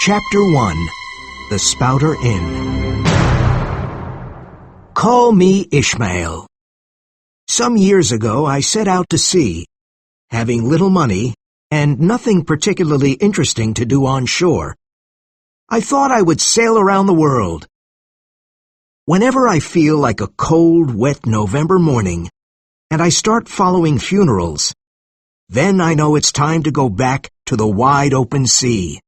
Chapter 1. The Spouter Inn. Call me Ishmael. Some years ago I set out to sea, having little money and nothing particularly interesting to do on shore. I thought I would sail around the world. Whenever I feel like a cold, wet November morning, and I start following funerals, then I know it's time to go back to the wide open sea.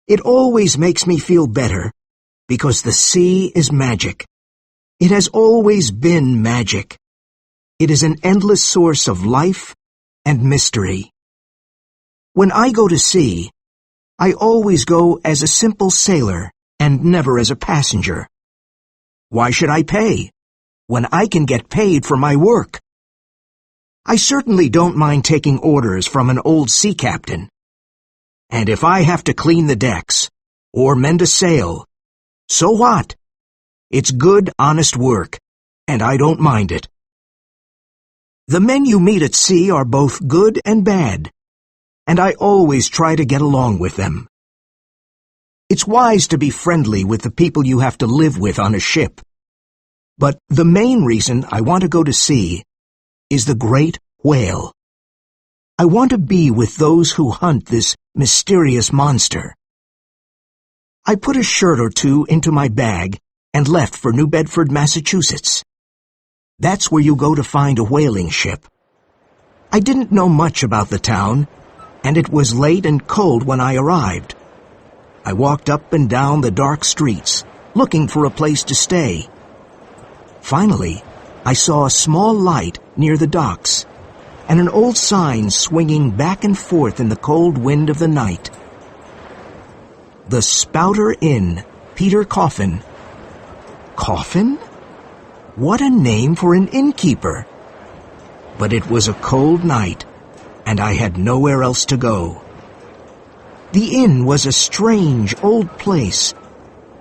It always makes me feel better, because the sea is magic. It has always been magic. It is an endless source of life and mystery. When I go to sea, I always go as a simple sailor and never as a passenger. Why should I pay, when I can get paid for my work? I certainly don't mind taking orders from an old sea captain. And if I have to clean the decks, or mend a sail, so what? It's good, honest work, and I don't mind it. The men you meet at sea are both good and bad, and I always try to get along with them. It's wise to be friendly with the people you have to live with on a ship. But the main reason I want to go to sea is the great whale. I want to be with those who hunt this mysterious monster. I put a shirt or two into my bag and left for New Bedford, Massachusetts. That's where you go to find a whaling ship. I didn't know much about the town, and it was late and cold when I arrived. I walked up and down the dark streets, looking for a place to stay. Finally, I saw a small light near the docks, and an old sign swinging back and forth in the cold wind of the night. The Spouter Inn, Peter Coffin. Coffin? What a name for an innkeeper! But it was a cold night, and I had nowhere else to go. The inn was a strange old place,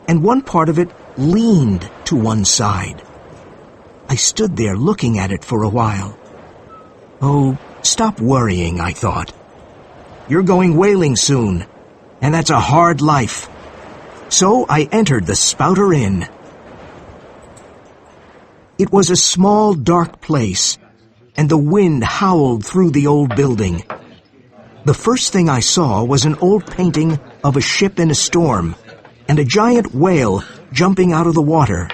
and one part of it leaned to one side. I stood there looking at it for a while. Oh, stop worrying, I thought. You're going whaling soon, and that's a hard life. So I entered the Spouter Inn. It was a small, dark place, and the wind howled through the old building. The first thing I saw was an old painting of a ship in a storm, and a giant whale jumping out of the water.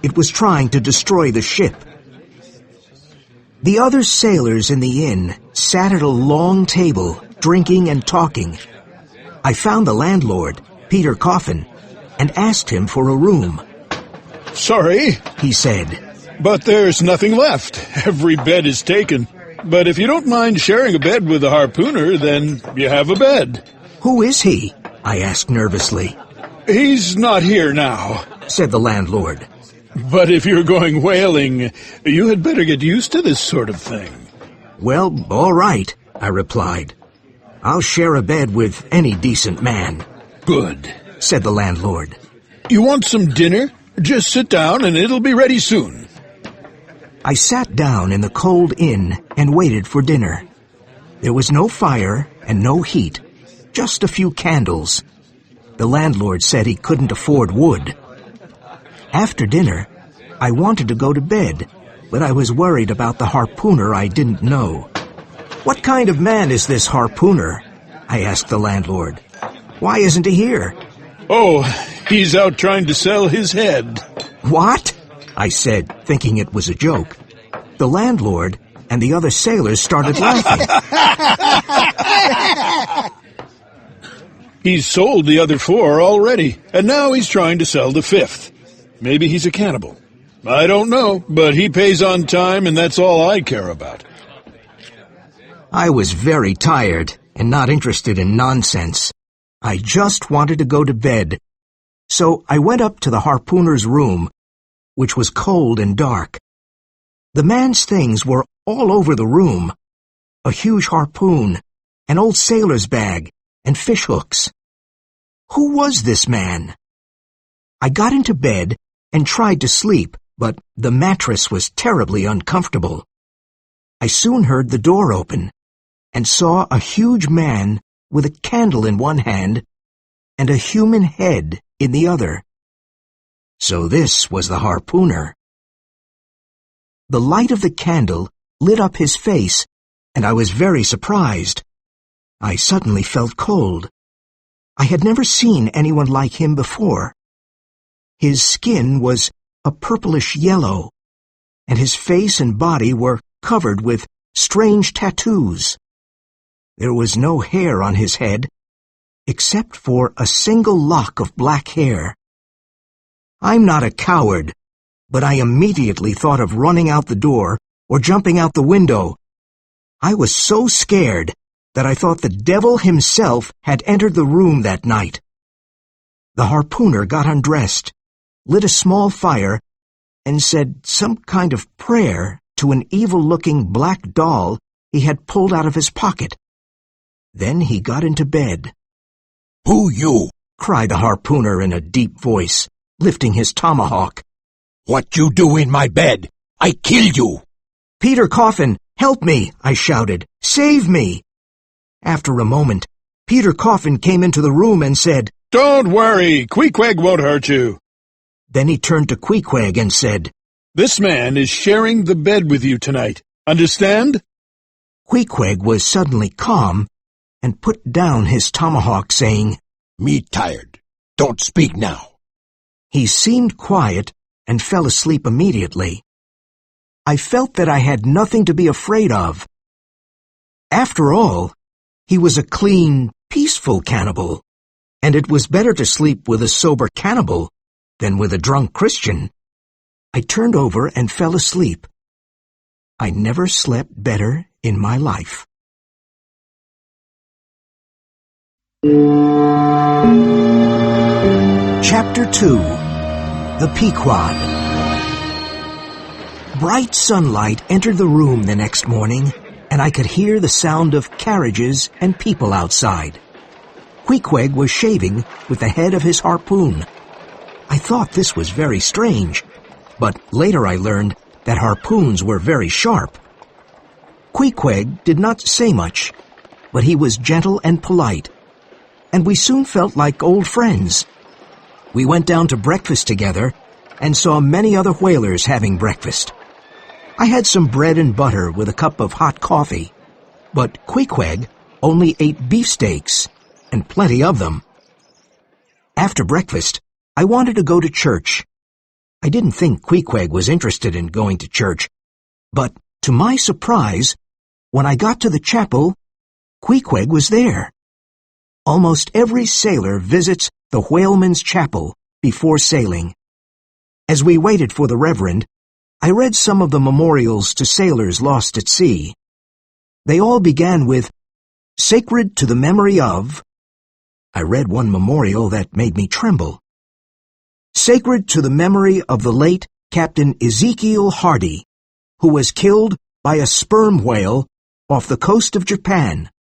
It was trying to destroy the ship. The other sailors in the inn sat at a long table, drinking and talking. I found the landlord, Peter Coffin, and asked him for a room. "Sorry," he said, "but there's nothing left. Every bed is taken. But if you don't mind sharing a bed with a harpooner, then you have a bed." "Who is he?" I asked nervously. "He's not here now," said the landlord. "But if you're going whaling, you had better get used to this sort of thing." "Well, all right," I replied. "I'll share a bed with any decent man." "Good," said the landlord. "You want some dinner? Just sit down and it'll be ready soon." I sat down in the cold inn and waited for dinner. There was no fire and no heat, just a few candles. The landlord said he couldn't afford wood. After dinner, I wanted to go to bed, but I was worried about the harpooner I didn't know. "What kind of man is this harpooner?" I asked the landlord. "Why isn't he here?" "Oh, he's out trying to sell his head." "What?" I said, thinking it was a joke. The landlord and the other sailors started laughing. "He's sold the other 4 already, and now he's trying to sell the 5th. Maybe he's a cannibal. I don't know, but he pays on time, and that's all I care about." I was very tired and not interested in nonsense. I just wanted to go to bed. So I went up to the harpooner's room, which was cold and dark. The man's things were all over the room. A huge harpoon, an old sailor's bag, and fish hooks. Who was this man? I got into bed and tried to sleep, but the mattress was terribly uncomfortable. I soon heard the door open and saw a huge man with a candle in one hand and a human head in the other. So this was the harpooner. The light of the candle lit up his face, and I was very surprised. I suddenly felt cold. I had never seen anyone like him before. His skin was a purplish yellow, and his face and body were covered with strange tattoos. There was no hair on his head, except for a single lock of black hair. I'm not a coward, but I immediately thought of running out the door or jumping out the window. I was so scared that I thought the devil himself had entered the room that night. The harpooner got undressed, lit a small fire, and said some kind of prayer to an evil-looking black doll he had pulled out of his pocket. Then he got into bed. "Who you?" cried the harpooner in a deep voice, lifting his tomahawk. "What you do in my bed? I kill you!" "Peter Coffin, help me!" I shouted. "Save me!" After a moment, Peter Coffin came into the room and said, "Don't worry, Queequeg won't hurt you." Then he turned to Queequeg and said, "This man is sharing the bed with you tonight. Understand?" Queequeg was suddenly calm and put down his tomahawk, saying, "Me tired. Don't speak now." He seemed quiet and fell asleep immediately. I felt that I had nothing to be afraid of. After all, he was a clean, peaceful cannibal, and it was better to sleep with a sober cannibal than with a drunk Christian. I turned over and fell asleep. I never slept better in my life. Chapter 2. The Pequod. Bright sunlight entered the room the next morning, and I could hear the sound of carriages and people outside. Queequeg was shaving with the head of his harpoon. I thought this was very strange, but later I learned that harpoons were very sharp. Queequeg did not say much, but he was gentle and polite, and we soon felt like old friends. We went down to breakfast together and saw many other whalers having breakfast. I had some bread and butter with a cup of hot coffee, but Queequeg only ate beefsteaks, and plenty of them. After breakfast, I wanted to go to church. I didn't think Queequeg was interested in going to church, but to my surprise, when I got to the chapel, Queequeg was there. Almost every sailor visits the whaleman's chapel before sailing. As we waited for the Reverend, I read some of the memorials to sailors lost at sea. They all began with, "Sacred to the memory of." I read one memorial that made me tremble. "Sacred to the memory of the late Captain Ezekiel Hardy, who was killed by a sperm whale off the coast of Japan,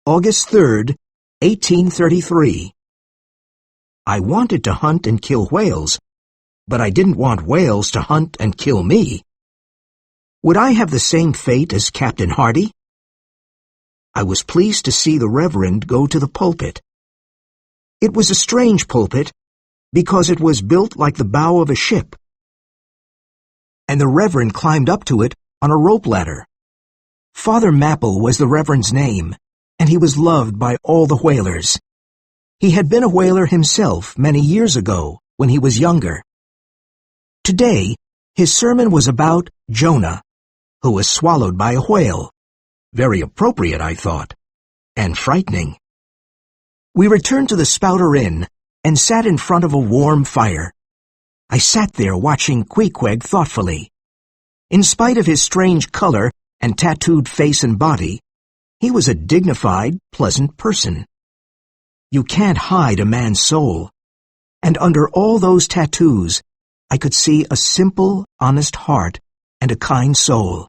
August 3rd, 1833. I wanted to hunt and kill whales, but I didn't want whales to hunt and kill me. Would I have the same fate as Captain Hardy? I was pleased to see the Reverend go to the pulpit. It was a strange pulpit, because it was built like the bow of a ship, and the Reverend climbed up to it on a rope ladder. Father Mapple was the Reverend's name, and he was loved by all the whalers. He had been a whaler himself many years ago when he was younger. Today, his sermon was about Jonah, who was swallowed by a whale. Very appropriate, I thought, and frightening. We returned to the Spouter Inn and sat in front of a warm fire. I sat there watching Queequeg thoughtfully. In spite of his strange color and tattooed face and body, he was a dignified, pleasant person. You can't hide a man's soul, and under all those tattoos, I could see a simple, honest heart and a kind soul.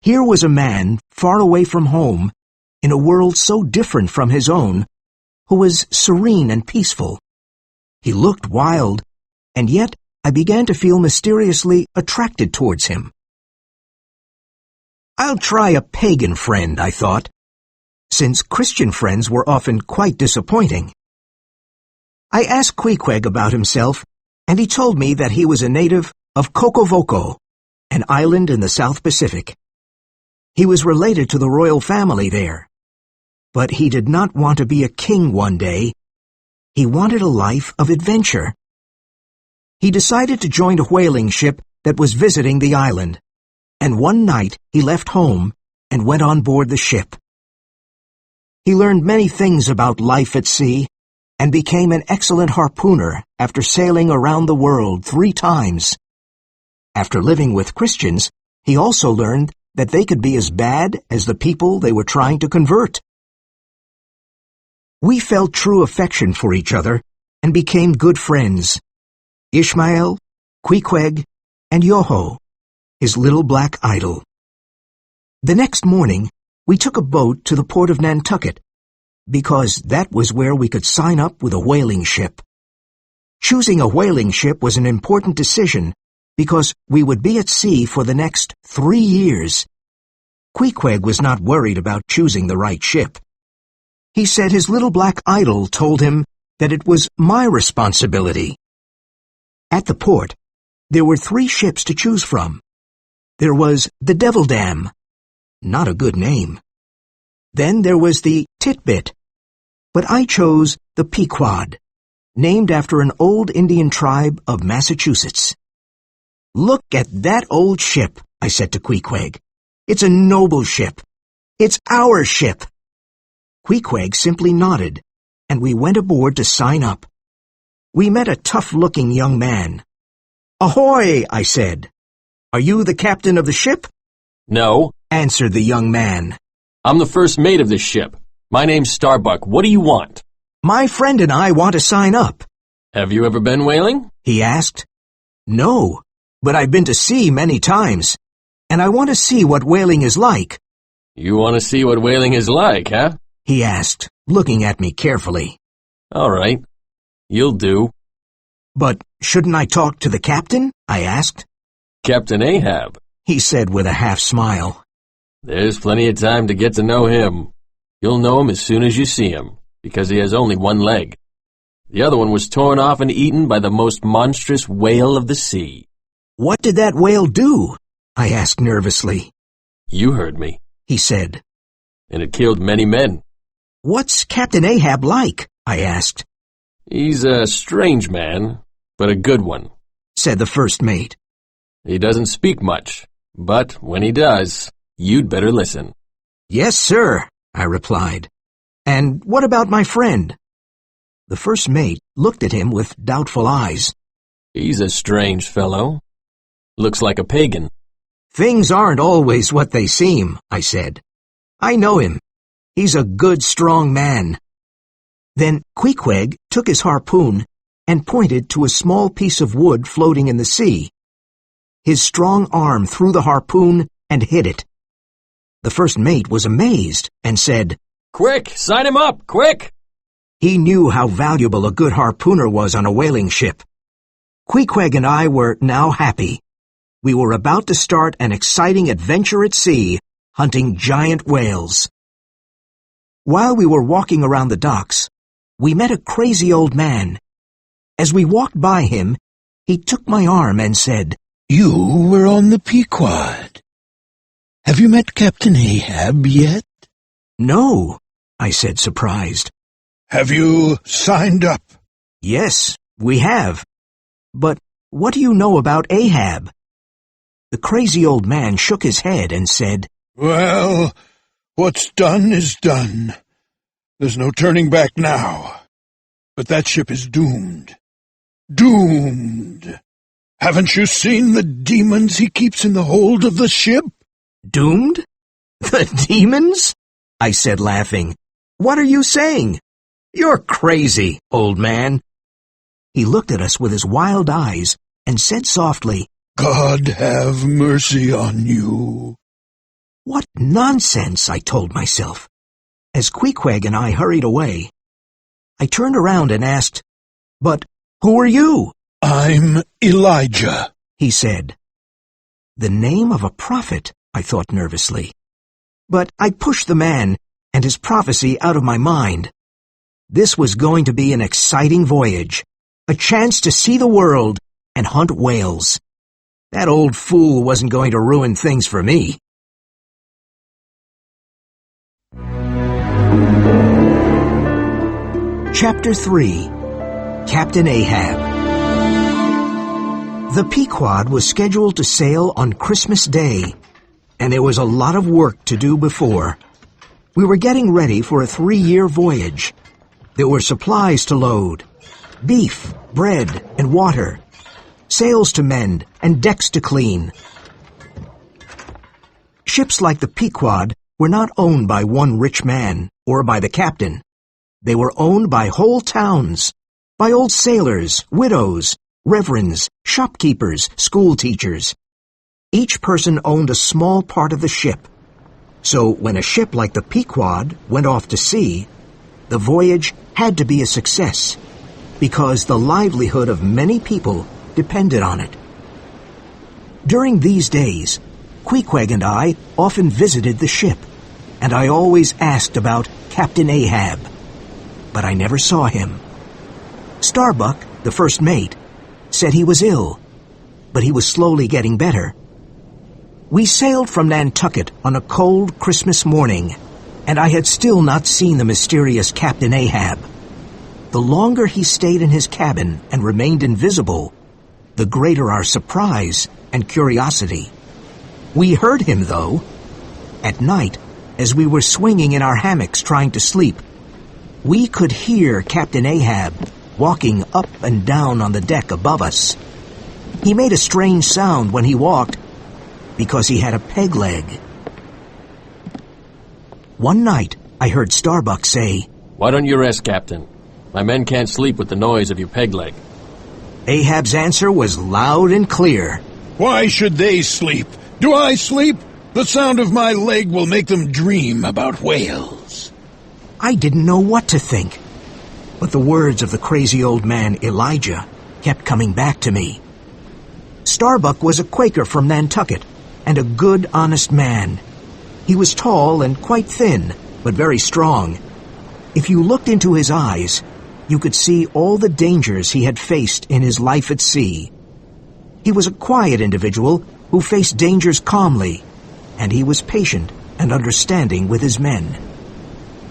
Here was a man far away from home, in a world so different from his own, who was serene and peaceful. He looked wild, and yet I began to feel mysteriously attracted towards him. I'll try a pagan friend, I thought, since Christian friends were often quite disappointing. I asked Queequeg about himself, and he told me that he was a native of Kokovoko, an island in the South Pacific. He was related to the royal family there, but he did not want to be a king one day. He wanted a life of adventure. He decided to join a whaling ship that was visiting the island, and one night he left home and went on board the ship. He learned many things about life at sea and became an excellent harpooner after sailing around the world 3 times. After living with Christians, he also learned that they could be as bad as the people they were trying to convert. We felt true affection for each other and became good friends. Ishmael, Queequeg, and Yoho, his little black idol. The next morning, we took a boat to the port of Nantucket, because that was where we could sign up with a whaling ship. Choosing a whaling ship was an important decision, because we would be at sea for the next 3 years. Queequeg was not worried about choosing the right ship. He said his little black idol told him that it was my responsibility. At the port, there were 3 ships to choose from. There was the Devil Dam, not a good name. Then there was the Titbit, but I chose the Pequod, named after an old Indian tribe of Massachusetts. "Look at that old ship," I said to Queequeg. "It's a noble ship. It's our ship." Queequeg simply nodded, and we went aboard to sign up. We met a tough-looking young man. "Ahoy," I said. "Are you the captain of the ship?" No, answered the young man. I'm the first mate of this ship. My name's Starbuck. What do you want? "My friend and I want to sign up." Have you ever been whaling? he asked. "No, but I've been to sea many times, and I want to see what whaling is like." You want to see what whaling is like, huh? he asked, looking at me carefully. All right. You'll do. "But shouldn't I talk to the captain?" I asked. Captain Ahab. He said with a half-smile. There's plenty of time to get to know him. You'll know him as soon as you see him, because he has only one leg. The other one was torn off and eaten by the most monstrous whale of the sea. "What did that whale do?" I asked nervously. You heard me, he said. And it killed many men. "What's Captain Ahab like?" I asked. He's a strange man, but a good one, said the first mate. He doesn't speak much, but when he does, you'd better listen. "Yes, sir," I replied. "And what about my friend?" The first mate looked at him with doubtful eyes. He's a strange fellow. Looks like a pagan. "Things aren't always what they seem," I said. "I know him. He's a good, strong man." Then Queequeg took his harpoon and pointed to a small piece of wood floating in the sea. His strong arm threw the harpoon and hit it. The first mate was amazed and said, Quick, sign him up, quick! He knew how valuable a good harpooner was on a whaling ship. Queequeg and I were now happy. We were about to start an exciting adventure at sea, hunting giant whales. While we were walking around the docks, we met a crazy old man. As we walked by him, he took my arm and said, You were on the Pequod. Have you met Captain Ahab yet? "No," I said, surprised. Have you signed up? "Yes, we have. But what do you know about Ahab?" The crazy old man shook his head and said, Well, what's done is done. There's no turning back now. But that ship is doomed. Doomed. Haven't you seen the demons he keeps in the hold of the ship? "Doomed? The demons?" I said, laughing. "What are you saying? You're crazy, old man." He looked at us with his wild eyes and said softly, God have mercy on you. "What nonsense," I told myself. As Queequeg and I hurried away, I turned around and asked, "But who are you?" I'm Elijah, he said. The name of a prophet, I thought nervously. But I pushed the man and his prophecy out of my mind. This was going to be an exciting voyage, a chance to see the world and hunt whales. That old fool wasn't going to ruin things for me. Chapter 3. Captain Ahab. The Pequod was scheduled to sail on Christmas Day, and there was a lot of work to do before. We were getting ready for a 3-year voyage. There were supplies to load, beef, bread, and water, sails to mend, and decks to clean. Ships like the Pequod were not owned by one rich man or by the captain. They were owned by whole towns, by old sailors, widows, reverends, shopkeepers, school teachers. Each person owned a small part of the ship. So when a ship like the Pequod went off to sea, the voyage had to be a success, because the livelihood of many people depended on it. During these days, Queequeg and I often visited the ship, and I always asked about Captain Ahab, but I never saw him. Starbuck, the first mate, said he was ill, but he was slowly getting better. We sailed from Nantucket on a cold Christmas morning, and I had still not seen the mysterious Captain Ahab. The longer he stayed in his cabin and remained invisible, the greater our surprise and curiosity. We heard him, though. At night, as we were swinging in our hammocks trying to sleep, we could hear Captain Ahab walking up and down on the deck above us. He made a strange sound when he walked, because he had a peg leg. One night, I heard Starbuck say, "Why don't you rest, Captain? My men can't sleep with the noise of your peg leg." Ahab's answer was loud and clear. Why should they sleep? Do I sleep? The sound of my leg will make them dream about whales. I didn't know what to think, but the words of the crazy old man Elijah kept coming back to me. Starbuck was a Quaker from Nantucket, and a good, honest man. He was tall and quite thin, but very strong. If you looked into his eyes, you could see all the dangers he had faced in his life at sea. He was a quiet individual who faced dangers calmly, and he was patient and understanding with his men.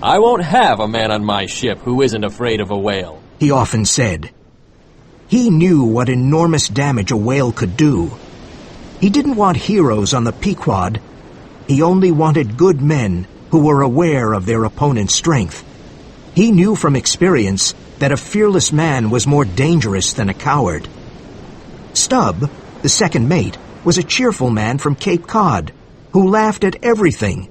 "I won't have a man on my ship who isn't afraid of a whale," he often said. He knew what enormous damage a whale could do. He didn't want heroes on the Pequod. He only wanted good men who were aware of their opponent's strength. He knew from experience that a fearless man was more dangerous than a coward. Stubb, the second mate, was a cheerful man from Cape Cod who laughed at everything.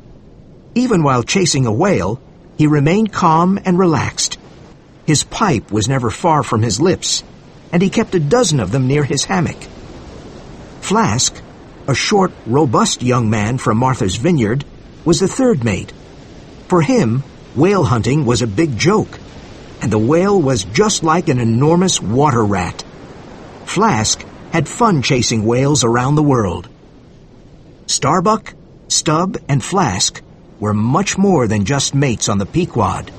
Even while chasing a whale, he remained calm and relaxed. His pipe was never far from his lips, and he kept a dozen of them near his hammock. Flask, a short, robust young man from Martha's Vineyard, was the third mate. For him, whale hunting was a big joke, and the whale was just like an enormous water rat. Flask had fun chasing whales around the world. Starbuck, Stubb, and Flask were much more than just mates on the Pequod.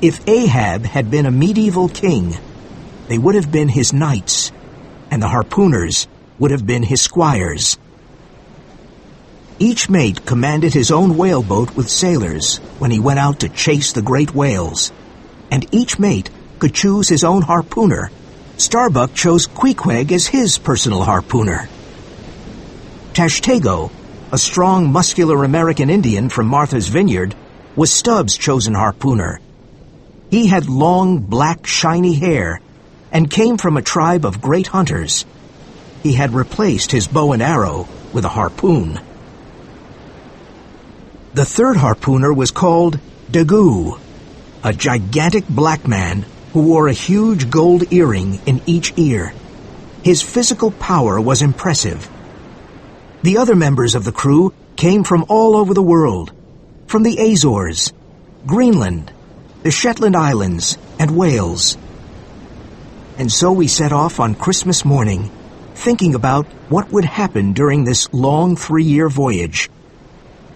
If Ahab had been a medieval king, they would have been his knights, and the harpooners would have been his squires. Each mate commanded his own whaleboat with sailors when he went out to chase the great whales, and each mate could choose his own harpooner. Starbuck chose Queequeg as his personal harpooner. Tashtego, a strong, muscular American Indian from Martha's Vineyard, was Stubb's chosen harpooner. He had long, black, shiny hair and came from a tribe of great hunters. He had replaced his bow and arrow with a harpoon. The third harpooner was called Daggoo, a gigantic black man who wore a huge gold earring in each ear. His physical power was impressive. The other members of the crew came from all over the world, from the Azores, Greenland, the Shetland Islands, and Wales. And so we set off on Christmas morning, thinking about what would happen during this long 3-year voyage.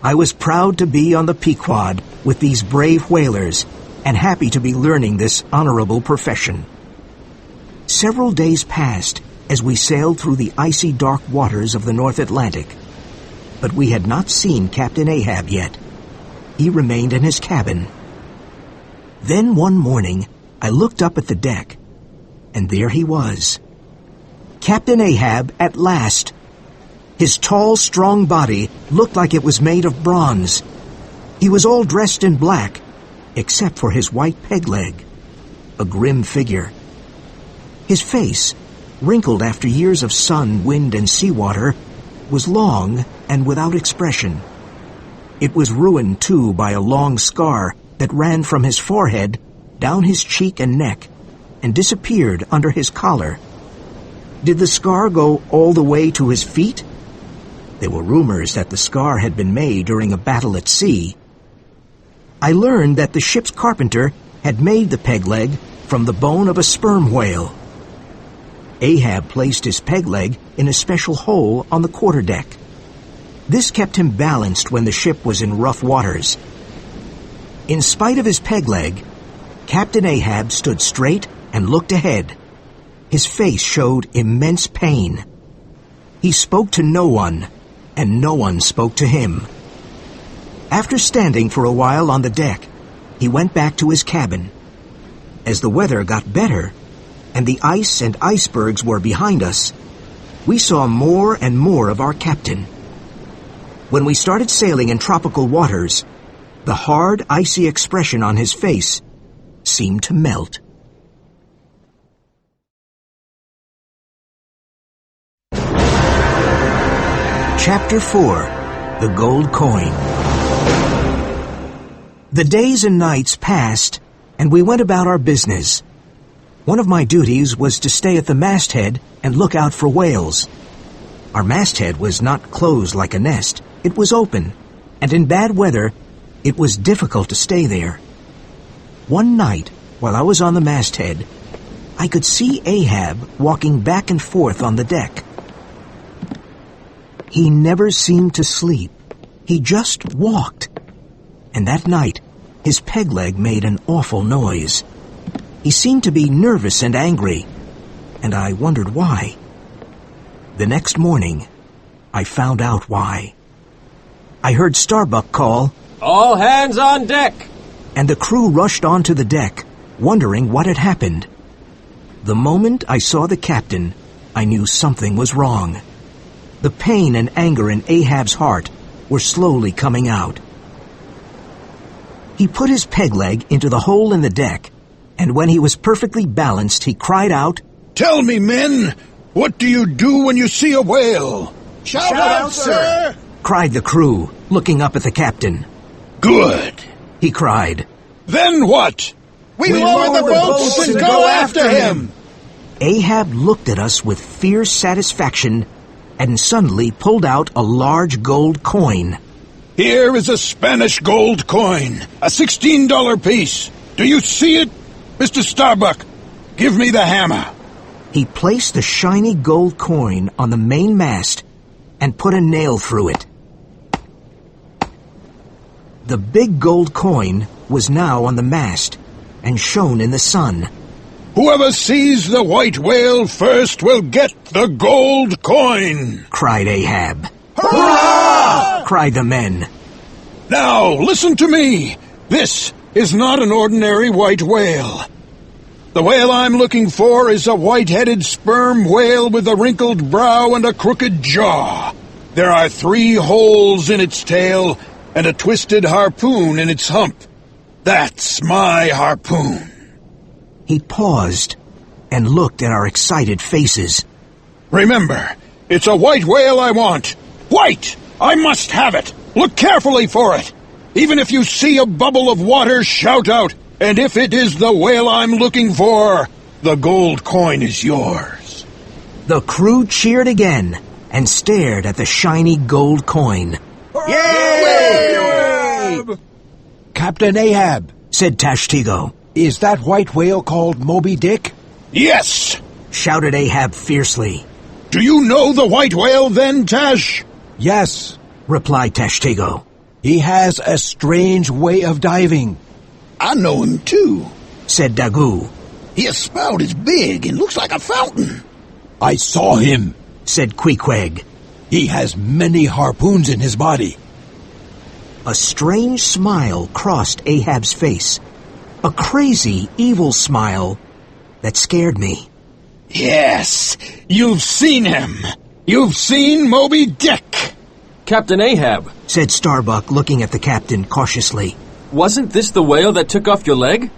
I was proud to be on the Pequod with these brave whalers, and happy to be learning this honorable profession. Several days passed as we sailed through the icy dark waters of the North Atlantic. But we had not seen Captain Ahab yet. He remained in his cabin. Then one morning, I looked up at the deck, and there he was. Captain Ahab at last. His tall, strong body looked like it was made of bronze. He was all dressed in black, except for his white peg leg, a grim figure. His face, wrinkled after years of sun, wind, and seawater, was long and without expression. It was ruined, too, by a long scar that ran from his forehead down his cheek and neck and disappeared under his collar. Did the scar go all the way to his feet? There were rumors that the scar had been made during a battle at sea. I learned that the ship's carpenter had made the peg leg from the bone of a sperm whale. Ahab placed his peg leg in a special hole on the quarterdeck. This kept him balanced when the ship was in rough waters. In spite of his peg leg, Captain Ahab stood straight and looked ahead. His face showed immense pain. He spoke to no one, and no one spoke to him. After standing for a while on the deck, he went back to his cabin. As the weather got better, and the ice and icebergs were behind us, we saw more and more of our captain. When we started sailing in tropical waters, the hard, icy expression on his face seemed to melt. Chapter 4. The Gold Coin. The days and nights passed, and we went about our business. One of my duties was to stay at the masthead and look out for whales. Our masthead was not closed like a nest. It was open, and in bad weather, it was difficult to stay there. One night, while I was on the masthead, I could see Ahab walking back and forth on the deck. He never seemed to sleep. He just walked. And that night, his peg leg made an awful noise. He seemed to be nervous and angry, and I wondered why. The next morning, I found out why. I heard Starbuck call, "All hands on deck!" and the crew rushed onto the deck, wondering what had happened. The moment I saw the captain, I knew something was wrong. The pain and anger in Ahab's heart were slowly coming out. He put his peg leg into the hole in the deck, and when he was perfectly balanced, he cried out, Tell me, men, what do you do when you see a whale? Shout out, sir! cried the crew, looking up at the captain. Good. He cried. Then what? We lower the boats and go after him! Ahab looked at us with fierce satisfaction and suddenly pulled out a large gold coin. Here is a Spanish gold coin, a $16 piece. Do you see it? Mr. Starbuck, give me the hammer. He placed the shiny gold coin on the main mast and put a nail through it. The big gold coin was now on the mast and shone in the sun. Whoever sees the white whale first will get the gold coin, cried Ahab. Hurrah! cried the men. Now, listen to me. This is not an ordinary white whale. The whale I'm looking for is a white-headed sperm whale with a wrinkled brow and a crooked jaw. There are 3 holes in its tail and a twisted harpoon in its hump. That's my harpoon. He paused and looked at our excited faces. Remember, it's a white whale I want. White! I must have it. Look carefully for it. Even if you see a bubble of water, shout out. And if it is the whale I'm looking for, the gold coin is yours. The crew cheered again and stared at the shiny gold coin. Yay! Captain Ahab, Said Tashtigo. is that white whale called Moby Dick? Yes! Shouted Ahab fiercely. Do you know the white whale then, Tash? Yes. Replied Tashtigo. He has a strange way of diving. I know him too, said Dagu. His spout is big and looks like a fountain. I saw him, said Queequeg. He has many harpoons in his body. A strange smile crossed Ahab's face. A crazy, evil smile that scared me. Yes, you've seen him. You've seen Moby Dick. Captain Ahab, said Starbuck, looking at the captain cautiously. wasn't this the whale that took off your leg?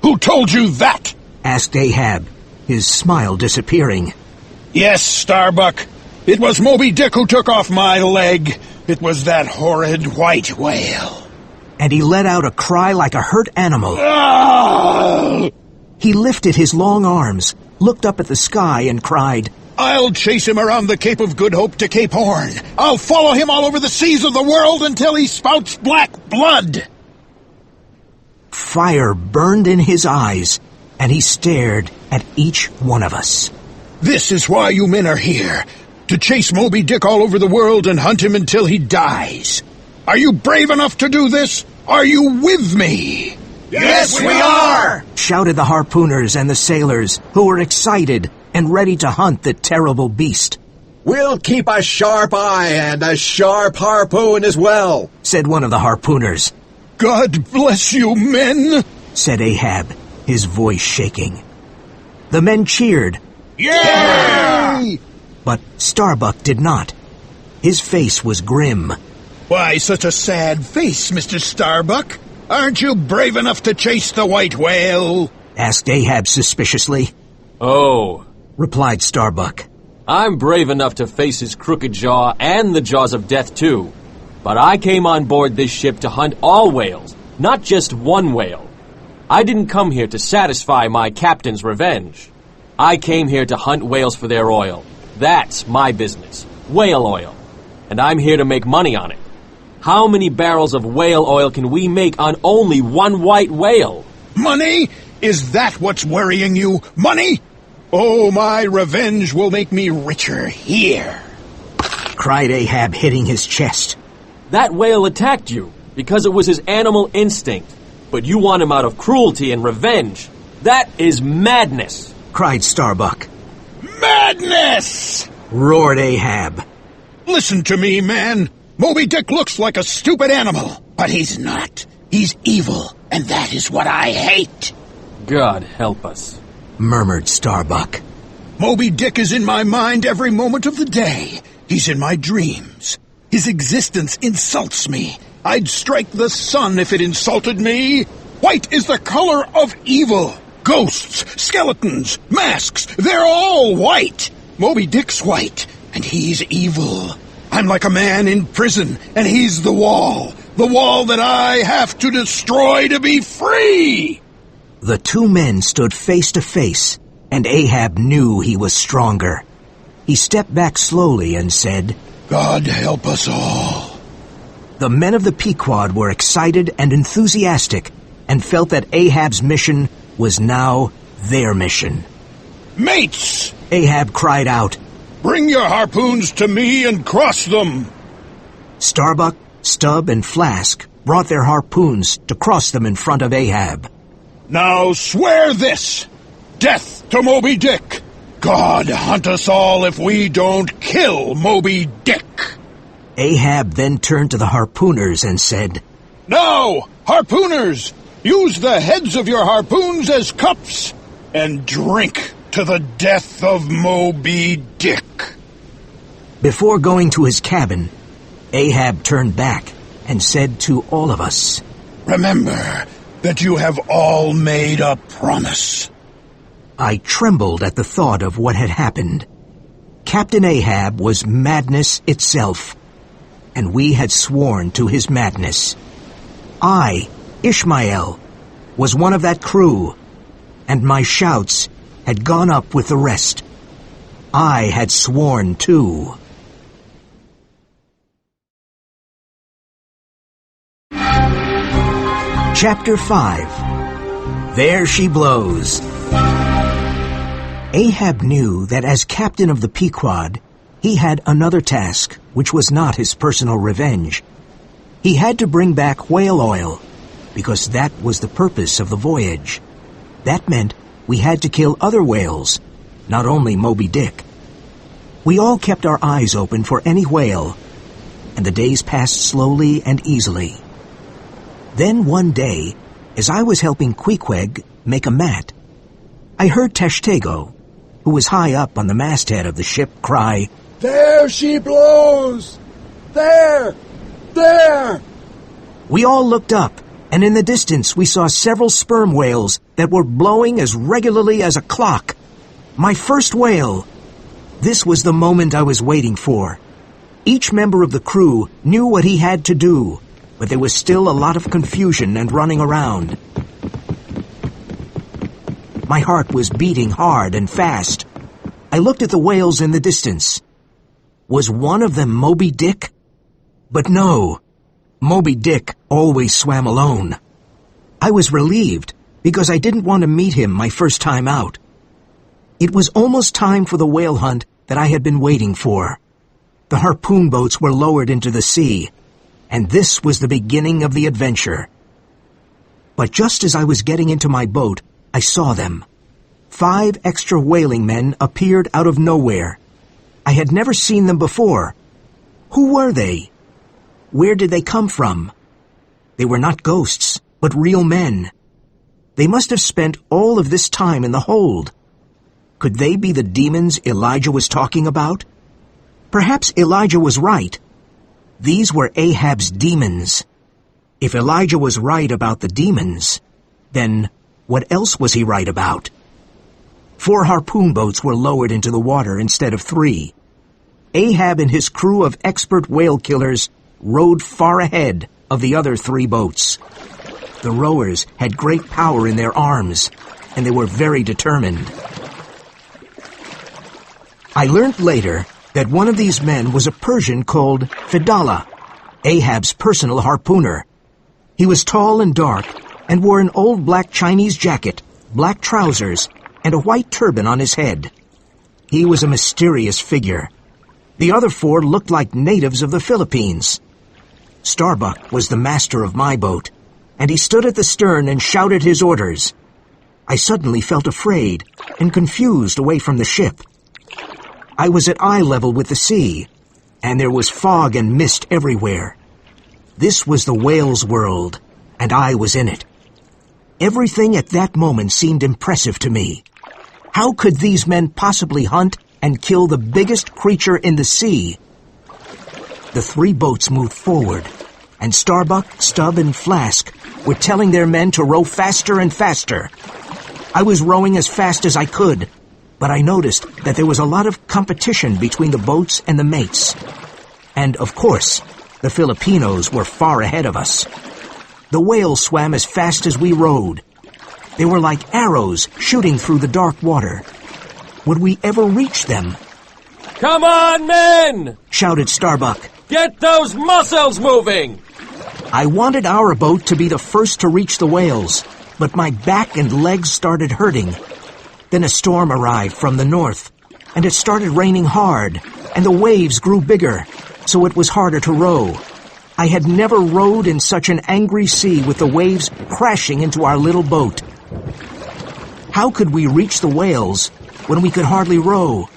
Who told you that? Asked Ahab, his smile disappearing. Yes, Starbuck. It was Moby Dick who took off my leg. It was that horrid white whale. And he let out a cry like a hurt animal. Ah! He lifted his long arms, looked up at the sky, and cried, I'll chase him around the Cape of Good Hope to Cape Horn. I'll follow him all over the seas of the world until he spouts black blood. Fire burned in his eyes, and he stared at each one of us. This is why you men are here. To chase Moby Dick all over the world and hunt him until he dies. Are you brave enough to do this? Are you with me? Yes, we are! Shouted the harpooners and the sailors, who were excited and ready to hunt the terrible beast. We'll keep a sharp eye and a sharp harpoon as well, said one of the harpooners. God bless you, men, said Ahab, his voice shaking. The men cheered. Yay! But Starbuck did not. His face was grim. Why such a sad face, Mr. Starbuck? Aren't you brave enough to chase the white whale? Asked Ahab suspiciously. Oh, Replied Starbuck. I'm brave enough to face his crooked jaw and the jaws of death too. But I came on board this ship to hunt all whales, not just one whale. I didn't come here to satisfy my captain's revenge. I came here to hunt whales for their oil. That's my business, whale oil. And I'm here to make money on it. How many barrels of whale oil can we make on only one white whale? Money? Is that what's worrying you? Money? Oh, my revenge will make me richer here. Cried Ahab, hitting his chest. That whale attacked you because it was his animal instinct. But you want him out of cruelty and revenge. That is madness. Cried Starbuck. Madness! Roared Ahab. Listen to me, man. Moby Dick looks like a stupid animal, but he's not. He's evil, and that is what I hate. God help us, murmured Starbuck. Moby Dick is in my mind every moment of the day. He's in my dreams. His existence insults me. I'd strike the sun if it insulted me. White is the color of evil. Ghosts, skeletons, masks, they're all white. Moby Dick's white, and he's evil. I'm like a man in prison, and he's the wall that I have to destroy to be free. The two men stood face to face, and Ahab knew he was stronger. He stepped back slowly and said, God help us all. The men of the Pequod were excited and enthusiastic, and felt that Ahab's mission was now their mission. Mates! Ahab cried out, Bring your harpoons to me and cross them. Starbuck, Stubb, and Flask brought their harpoons to cross them in front of Ahab. Now swear this. Death to Moby Dick. God hunt us all if we don't kill Moby Dick. Ahab then turned to the harpooners and said, Now, harpooners, use the heads of your harpoons as cups and drink to the death of Moby Dick. Before going to his cabin, Ahab turned back and said to all of us, Remember that you have all made a promise. I trembled at the thought of what had happened. Captain Ahab was madness itself, and we had sworn to his madness. I, Ishmael, was one of that crew, and my shouts had gone up with the rest. I had sworn too. Chapter 5. There She Blows. Ahab knew that as captain of the Pequod, he had another task which was not his personal revenge. He had to bring back whale oil, because that was the purpose of the voyage. That meant we had to kill other whales, not only Moby Dick. We all kept our eyes open for any whale, and the days passed slowly and easily. Then one day, as I was helping Queequeg make a mat, I heard Tashtego, who was high up on the masthead of the ship, cry, "There she blows! There! There!" We all looked up, and in the distance we saw several sperm whales that were blowing as regularly as a clock. My first whale! This was the moment I was waiting for. Each member of the crew knew what he had to do, but there was still a lot of confusion and running around. My heart was beating hard and fast. I looked at the whales in the distance. Was one of them Moby Dick? But no, Moby Dick always swam alone. I was relieved because I didn't want to meet him my first time out. It was almost time for the whale hunt that I had been waiting for. The harpoon boats were lowered into the sea, and this was the beginning of the adventure. But just as I was getting into my boat, I saw them. 5 extra whaling men appeared out of nowhere. I had never seen them before. Who were they? Where did they come from? They were not ghosts, but real men. They must have spent all of this time in the hold. Could they be the demons Elijah was talking about? Perhaps Elijah was right. These were Ahab's demons. If Elijah was right about the demons, then what else was he right about? 4 harpoon boats were lowered into the water instead of 3. Ahab and his crew of expert whale killers rowed far ahead of the other 3 boats. The rowers had great power in their arms, and they were very determined. I learned later that one of these men was a Persian called Fedallah, Ahab's personal harpooner. He was tall and dark and wore an old black Chinese jacket, black trousers, and a white turban on his head. He was a mysterious figure. The other 4 looked like natives of the Philippines. Starbuck was the master of my boat, and he stood at the stern and shouted his orders. I suddenly felt afraid and confused away from the ship. I was at eye level with the sea, and there was fog and mist everywhere. This was the whale's world, and I was in it. Everything at that moment seemed impressive to me. How could these men possibly hunt and kill the biggest creature in the sea? The 3 boats moved forward, and Starbuck, Stubb, and Flask were telling their men to row faster and faster. I was rowing as fast as I could, but I noticed that there was a lot of competition between the boats and the mates. And, of course, the Filipinos were far ahead of us. The whales swam as fast as we rowed. They were like arrows shooting through the dark water. Would we ever reach them? Come on, men! Shouted Starbuck. Get those muscles moving! I wanted our boat to be the first to reach the whales, but my back and legs started hurting. Then a storm arrived from the north, and it started raining hard, and the waves grew bigger, so it was harder to row. I had never rowed in such an angry sea with the waves crashing into our little boat. How could we reach the whales when we could hardly row?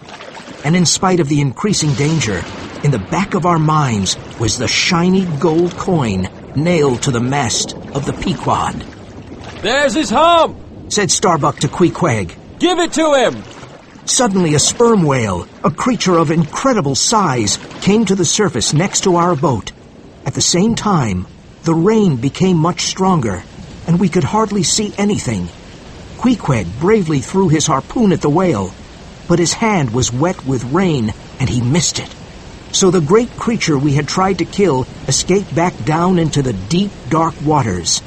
And in spite of the increasing danger, in the back of our minds was the shiny gold coin nailed to the mast of the Pequod. There's his hump! Said Starbuck to Queequeg. Give it to him! Suddenly a sperm whale, a creature of incredible size, came to the surface next to our boat. At the same time, the rain became much stronger, and we could hardly see anything. Queequeg bravely threw his harpoon at the whale, but his hand was wet with rain, and he missed it. So the great creature we had tried to kill escaped back down into the deep, dark waters.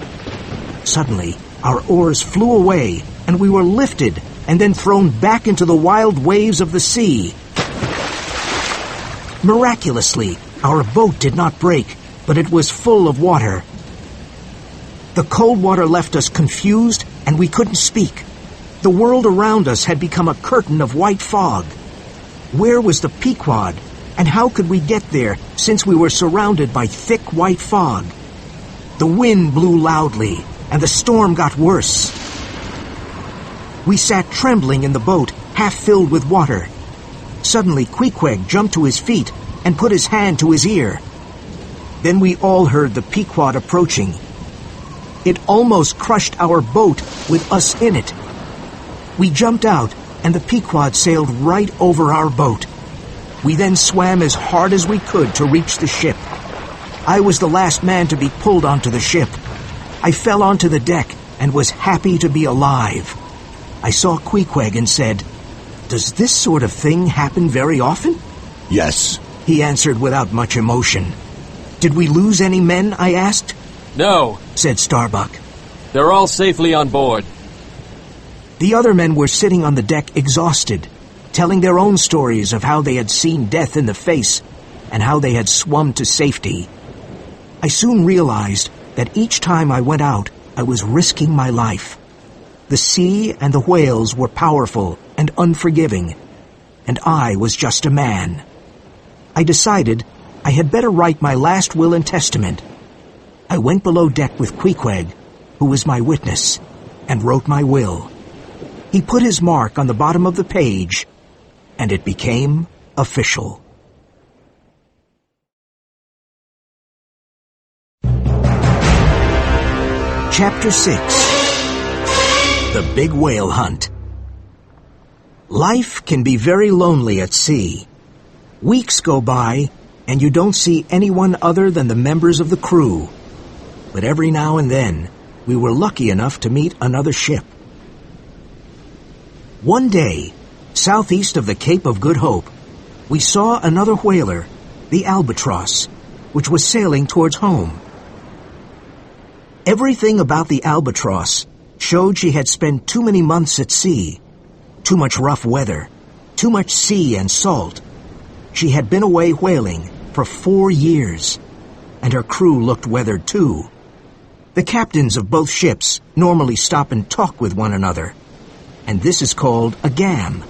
Suddenly, our oars flew away, and we were lifted and then thrown back into the wild waves of the sea. Miraculously, our boat did not break, but it was full of water. The cold water left us confused, and we couldn't speak. The world around us had become a curtain of white fog. Where was the Pequod, and how could we get there since we were surrounded by thick white fog? The wind blew loudly, and the storm got worse. We sat trembling in the boat, half filled with water. Suddenly, Queequeg jumped to his feet and put his hand to his ear. Then we all heard the Pequod approaching. It almost crushed our boat with us in it. We jumped out, and the Pequod sailed right over our boat. We then swam as hard as we could to reach the ship. I was the last man to be pulled onto the ship. I fell onto the deck and was happy to be alive. I saw Queequeg and said, "Does this sort of thing happen very often?" Yes. He answered without much emotion. "Did we lose any men?" I asked. No, Said Starbuck. they're all safely on board. The other men were sitting on the deck exhausted, telling their own stories of how they had seen death in the face and how they had swum to safety. I soon realized that each time I went out, I was risking my life. The sea and the whales were powerful and unforgiving, and I was just a man. I decided I had better write my last will and testament. I went below deck with Queequeg, who was my witness, and wrote my will. He put his mark on the bottom of the page, and it became official. Chapter 6. The Big Whale Hunt. Life can be very lonely at sea. Weeks go by, and you don't see anyone other than the members of the crew. But every now and then, we were lucky enough to meet another ship. One day, southeast of the Cape of Good Hope, we saw another whaler, the Albatross, which was sailing towards home. Everything about the Albatross showed she had spent too many months at sea, too much rough weather, too much sea and salt. She had been away whaling for 4 years, and her crew looked weathered too. The captains of both ships normally stop and talk with one another, and this is called a gam.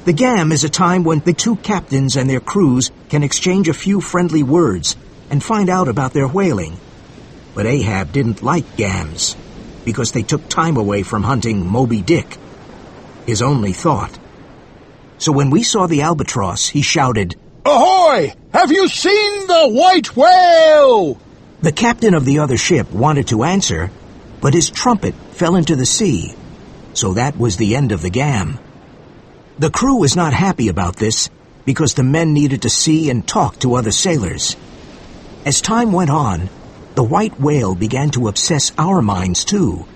The gam is a time when the two captains and their crews can exchange a few friendly words and find out about their whaling. But Ahab didn't like gams, because they took time away from hunting Moby Dick, his only thought. So when we saw the Albatross, he shouted, Ahoy! Have you seen the white whale? The captain of the other ship wanted to answer, but his trumpet fell into the sea, so that was the end of the gam. The crew was not happy about this, because the men needed to see and talk to other sailors. As time went on, the white whale began to obsess our minds too.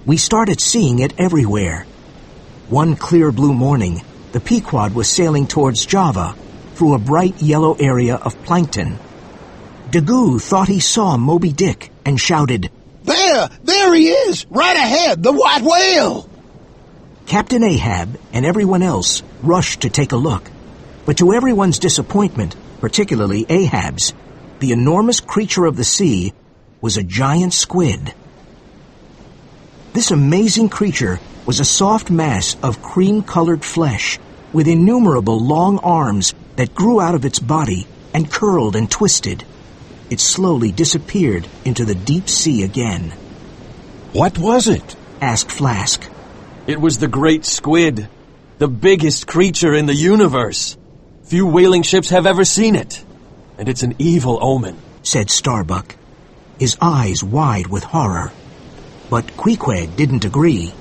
We started seeing it everywhere. One clear blue morning, the Pequod was sailing towards Java through a bright yellow area of plankton. Daggoo thought he saw Moby Dick and shouted, There he is, right ahead, the white whale! Captain Ahab and everyone else rushed to take a look, but to everyone's disappointment, particularly Ahab's, the enormous creature of the sea was a giant squid. This amazing creature was a soft mass of cream-colored flesh with innumerable long arms that grew out of its body and curled and twisted. It slowly disappeared into the deep sea again. What was it? Asked Flask. It was the great squid, the biggest creature in the universe. Few whaling ships have ever seen it, and it's an evil omen, said Starbuck, his eyes wide with horror. But Queequeg didn't agree.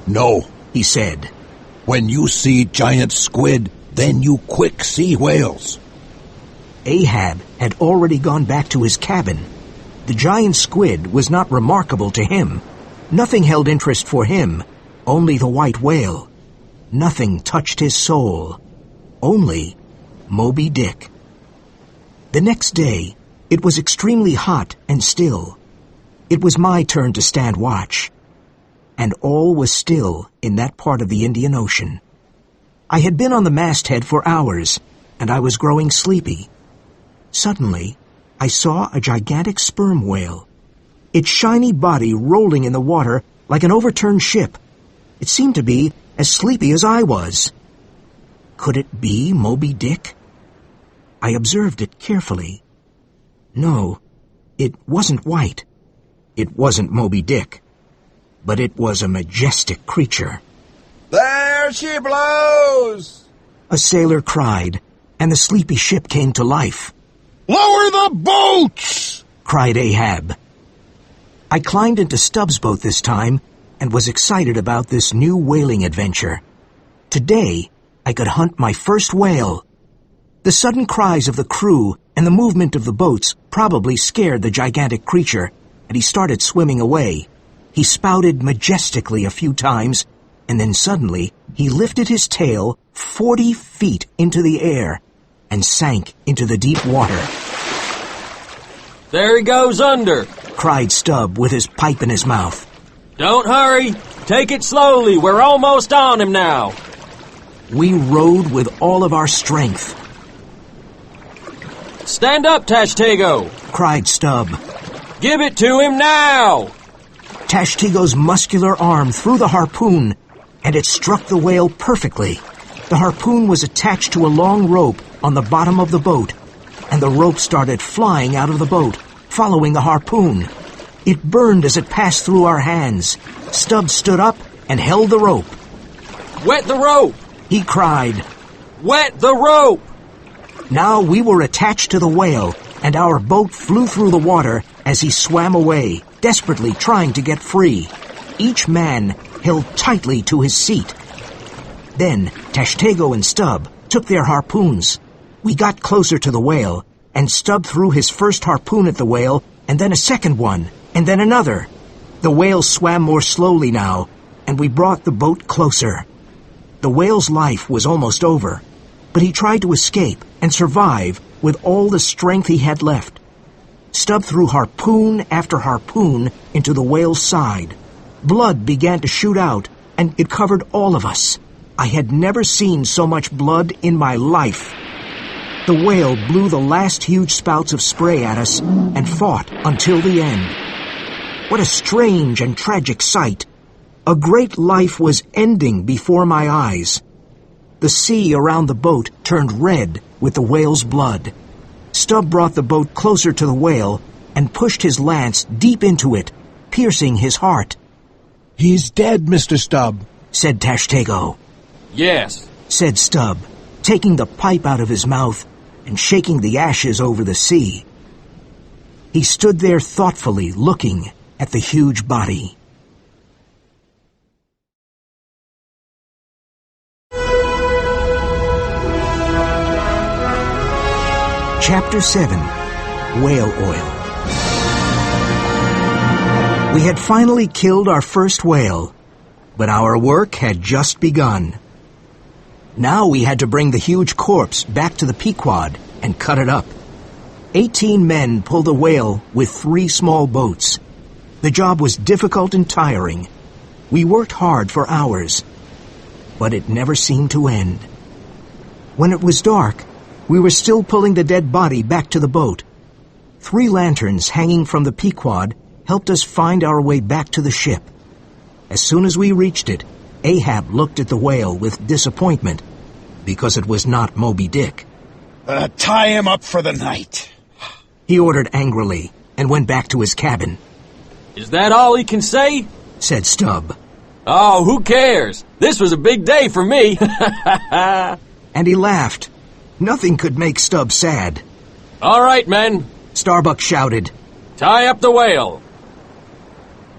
No, He said, when you see giant squid, then you quick see whales. Ahab had already gone back to his cabin. The giant squid was not remarkable to him. Nothing held interest for him, only the white whale. Nothing touched his soul, only Moby Dick. The next day, it was extremely hot and still. It was my turn to stand watch, and all was still in that part of the Indian Ocean. I had been on the masthead for hours, and I was growing sleepy. Suddenly, I saw a gigantic sperm whale, its shiny body rolling in the water like an overturned ship. It seemed to be as sleepy as I was. Could it be Moby Dick? I observed it carefully. No, it wasn't white. It wasn't Moby Dick, but it was a majestic creature. There she blows! A sailor cried, and the sleepy ship came to life. Lower the boats! Cried Ahab. I climbed into Stubbs' boat this time and was excited about this new whaling adventure. Today, I could hunt my first whale. The sudden cries of the crew and the movement of the boats probably scared the gigantic creature, and he started swimming away. He spouted majestically a few times, and then suddenly he lifted his tail 40 feet into the air and sank into the deep water. There he goes under, Cried Stubb with his pipe in his mouth. Don't hurry. Take it slowly. We're almost on him now. We rowed with all of our strength. Stand up, Tashtego. Cried Stubb. Give it to him now. Tashtego's muscular arm threw the harpoon, and it struck the whale perfectly. The harpoon was attached to a long rope on the bottom of the boat, and the rope started flying out of the boat, following the harpoon. It burned as it passed through our hands. Stubb stood up and held the rope. Wet the rope. He cried. Wet the rope. Now we were attached to the whale, and our boat flew through the water as he swam away, desperately trying to get free. Each man held tightly to his seat. Then Tashtego and Stubb took their harpoons. We got closer to the whale, and Stubb threw his first harpoon at the whale, and then a second one, and then another. The whale swam more slowly now, and we brought the boat closer. The whale's life was almost over, but he tried to escape and survive with all the strength he had left. Stubb threw harpoon after harpoon into the whale's side. Blood began to shoot out, and it covered all of us. I had never seen so much blood in my life. The whale blew the last huge spouts of spray at us and fought until the end. What a strange and tragic sight. A great life was ending before my eyes. The sea around the boat turned red with the whale's blood. Stubb brought the boat closer to the whale and pushed his lance deep into it, piercing his heart. He's dead, Mr. Stubb, said Tashtego. Yes, said Stubb, taking the pipe out of his mouth and shaking the ashes over the sea. He stood there thoughtfully looking at the huge body. Chapter 7. Whale Oil. We had finally killed our first whale, but our work had just begun. Now we had to bring the huge corpse back to the Pequod and cut it up. 18 men pulled the whale with 3 small boats. The job was difficult and tiring. We worked hard for hours, but it never seemed to end. When it was dark, we were still pulling the dead body back to the boat. 3 lanterns hanging from the Pequod helped us find our way back to the ship. As soon as we reached it, Ahab looked at the whale with disappointment, because it was not Moby Dick. Tie him up for the night. He ordered angrily and went back to his cabin. Is that all he can say? Said Stubb. Oh, who cares? This was a big day for me. And he laughed. Nothing could make Stubb sad. All right, men. Starbuck shouted. Tie up the whale.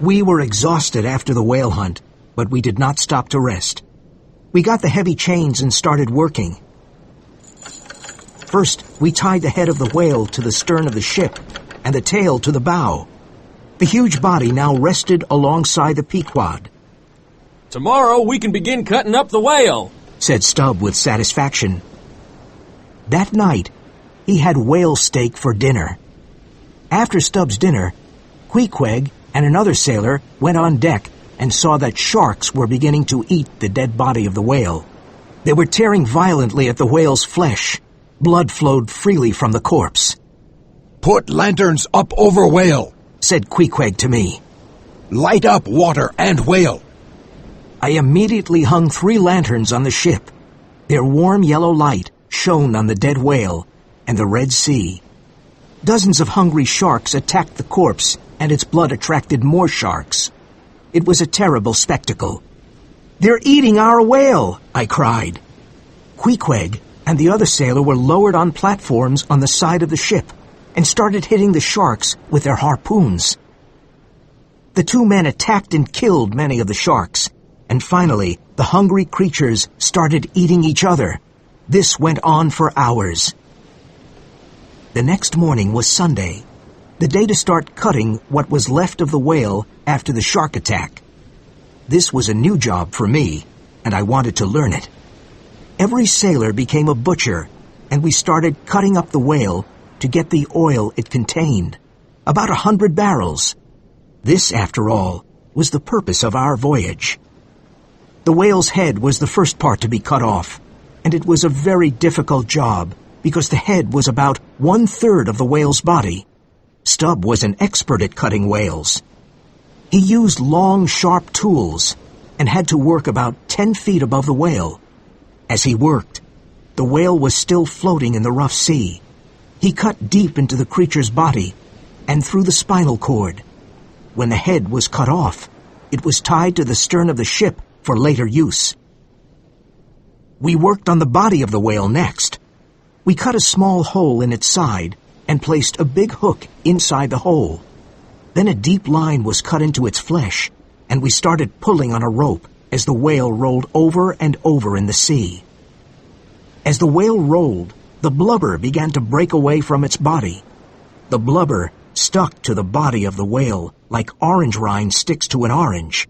We were exhausted after the whale hunt, but we did not stop to rest. We got the heavy chains and started working. First, we tied the head of the whale to the stern of the ship and the tail to the bow. The huge body now rested alongside the Pequod. Tomorrow we can begin cutting up the whale, said Stubb with satisfaction. That night, he had whale steak for dinner. After Stubb's dinner, Queequeg and another sailor went on deck and saw that sharks were beginning to eat the dead body of the whale. They were tearing violently at the whale's flesh. Blood flowed freely from the corpse. Put lanterns up over whale, said Queequeg to me. Light up water and whale. I immediately hung 3 lanterns on the ship. Their warm yellow light shone on the dead whale and the Red Sea. Dozens of hungry sharks attacked the corpse and its blood attracted more sharks. It was a terrible spectacle. "They're eating our whale!" I cried. Queequeg and the other sailor were lowered on platforms on the side of the ship and started hitting the sharks with their harpoons. The two men attacked and killed many of the sharks, and finally the hungry creatures started eating each other. This went on for hours. The next morning was Sunday, the day to start cutting what was left of the whale after the shark attack. This was a new job for me, and I wanted to learn it. Every sailor became a butcher, and we started cutting up the whale to get the oil it contained, about 100 barrels. This, after all, was the purpose of our voyage. The whale's head was the first part to be cut off, and it was a very difficult job because the head was about 1/3 of the whale's body. Stubb was an expert at cutting whales. He used long, sharp tools and had to work about 10 feet above the whale. As he worked, the whale was still floating in the rough sea. He cut deep into the creature's body and through the spinal cord. When the head was cut off, it was tied to the stern of the ship for later use. We worked on the body of the whale next. We cut a small hole in its side and placed a big hook inside the hole. Then a deep line was cut into its flesh, and we started pulling on a rope as the whale rolled over and over in the sea. As the whale rolled, the blubber began to break away from its body. The blubber stuck to the body of the whale like orange rind sticks to an orange.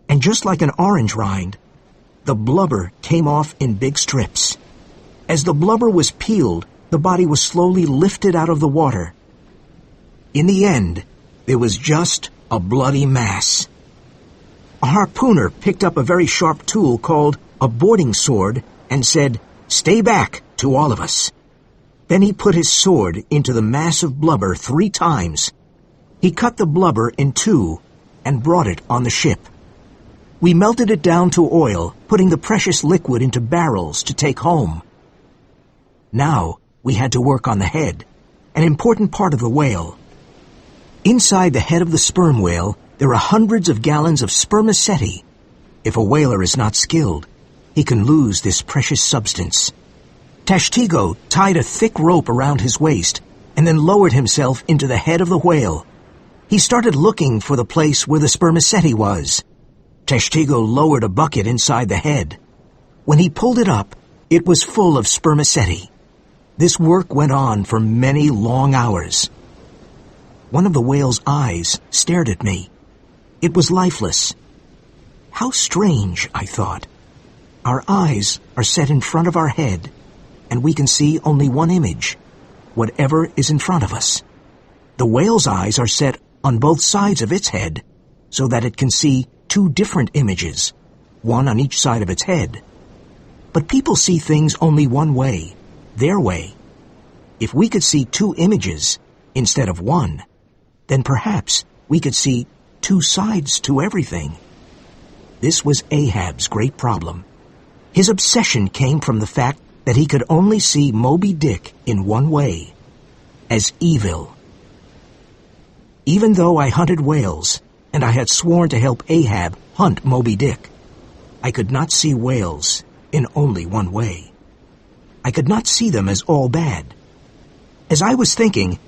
And just like an orange rind, the blubber came off in big strips. As the blubber was peeled, the body was slowly lifted out of the water. In the end, there was just a bloody mass. A harpooner picked up a very sharp tool called a boarding sword and said, "Stay back," to all of us. Then he put his sword into the mass of blubber 3 times. He cut the blubber in 2 and brought it on the ship. We melted it down to oil, putting the precious liquid into barrels to take home. Now we had to work on the head, an important part of the whale. Inside the head of the sperm whale, there are hundreds of gallons of spermaceti. If a whaler is not skilled, he can lose this precious substance. Tashtigo tied a thick rope around his waist and then lowered himself into the head of the whale. He started looking for the place where the spermaceti was. Tashtigo lowered a bucket inside the head. When he pulled it up, it was full of spermaceti. This work went on for many long hours. One of the whale's eyes stared at me. It was lifeless. How strange, I thought. Our eyes are set in front of our head, and we can see only one image, whatever is in front of us. The whale's eyes are set on both sides of its head, so that it can see 2 different images, one on each side of its head. But people see things only one way, their way. If we could see 2 images instead of one, then perhaps we could see 2 sides to everything. This was Ahab's great problem. His obsession came from the fact that he could only see Moby Dick in one way, as evil. Even though I hunted whales, and I had sworn to help Ahab hunt Moby Dick, I could not see whales in only one way. I could not see them as all bad. As I was thinking,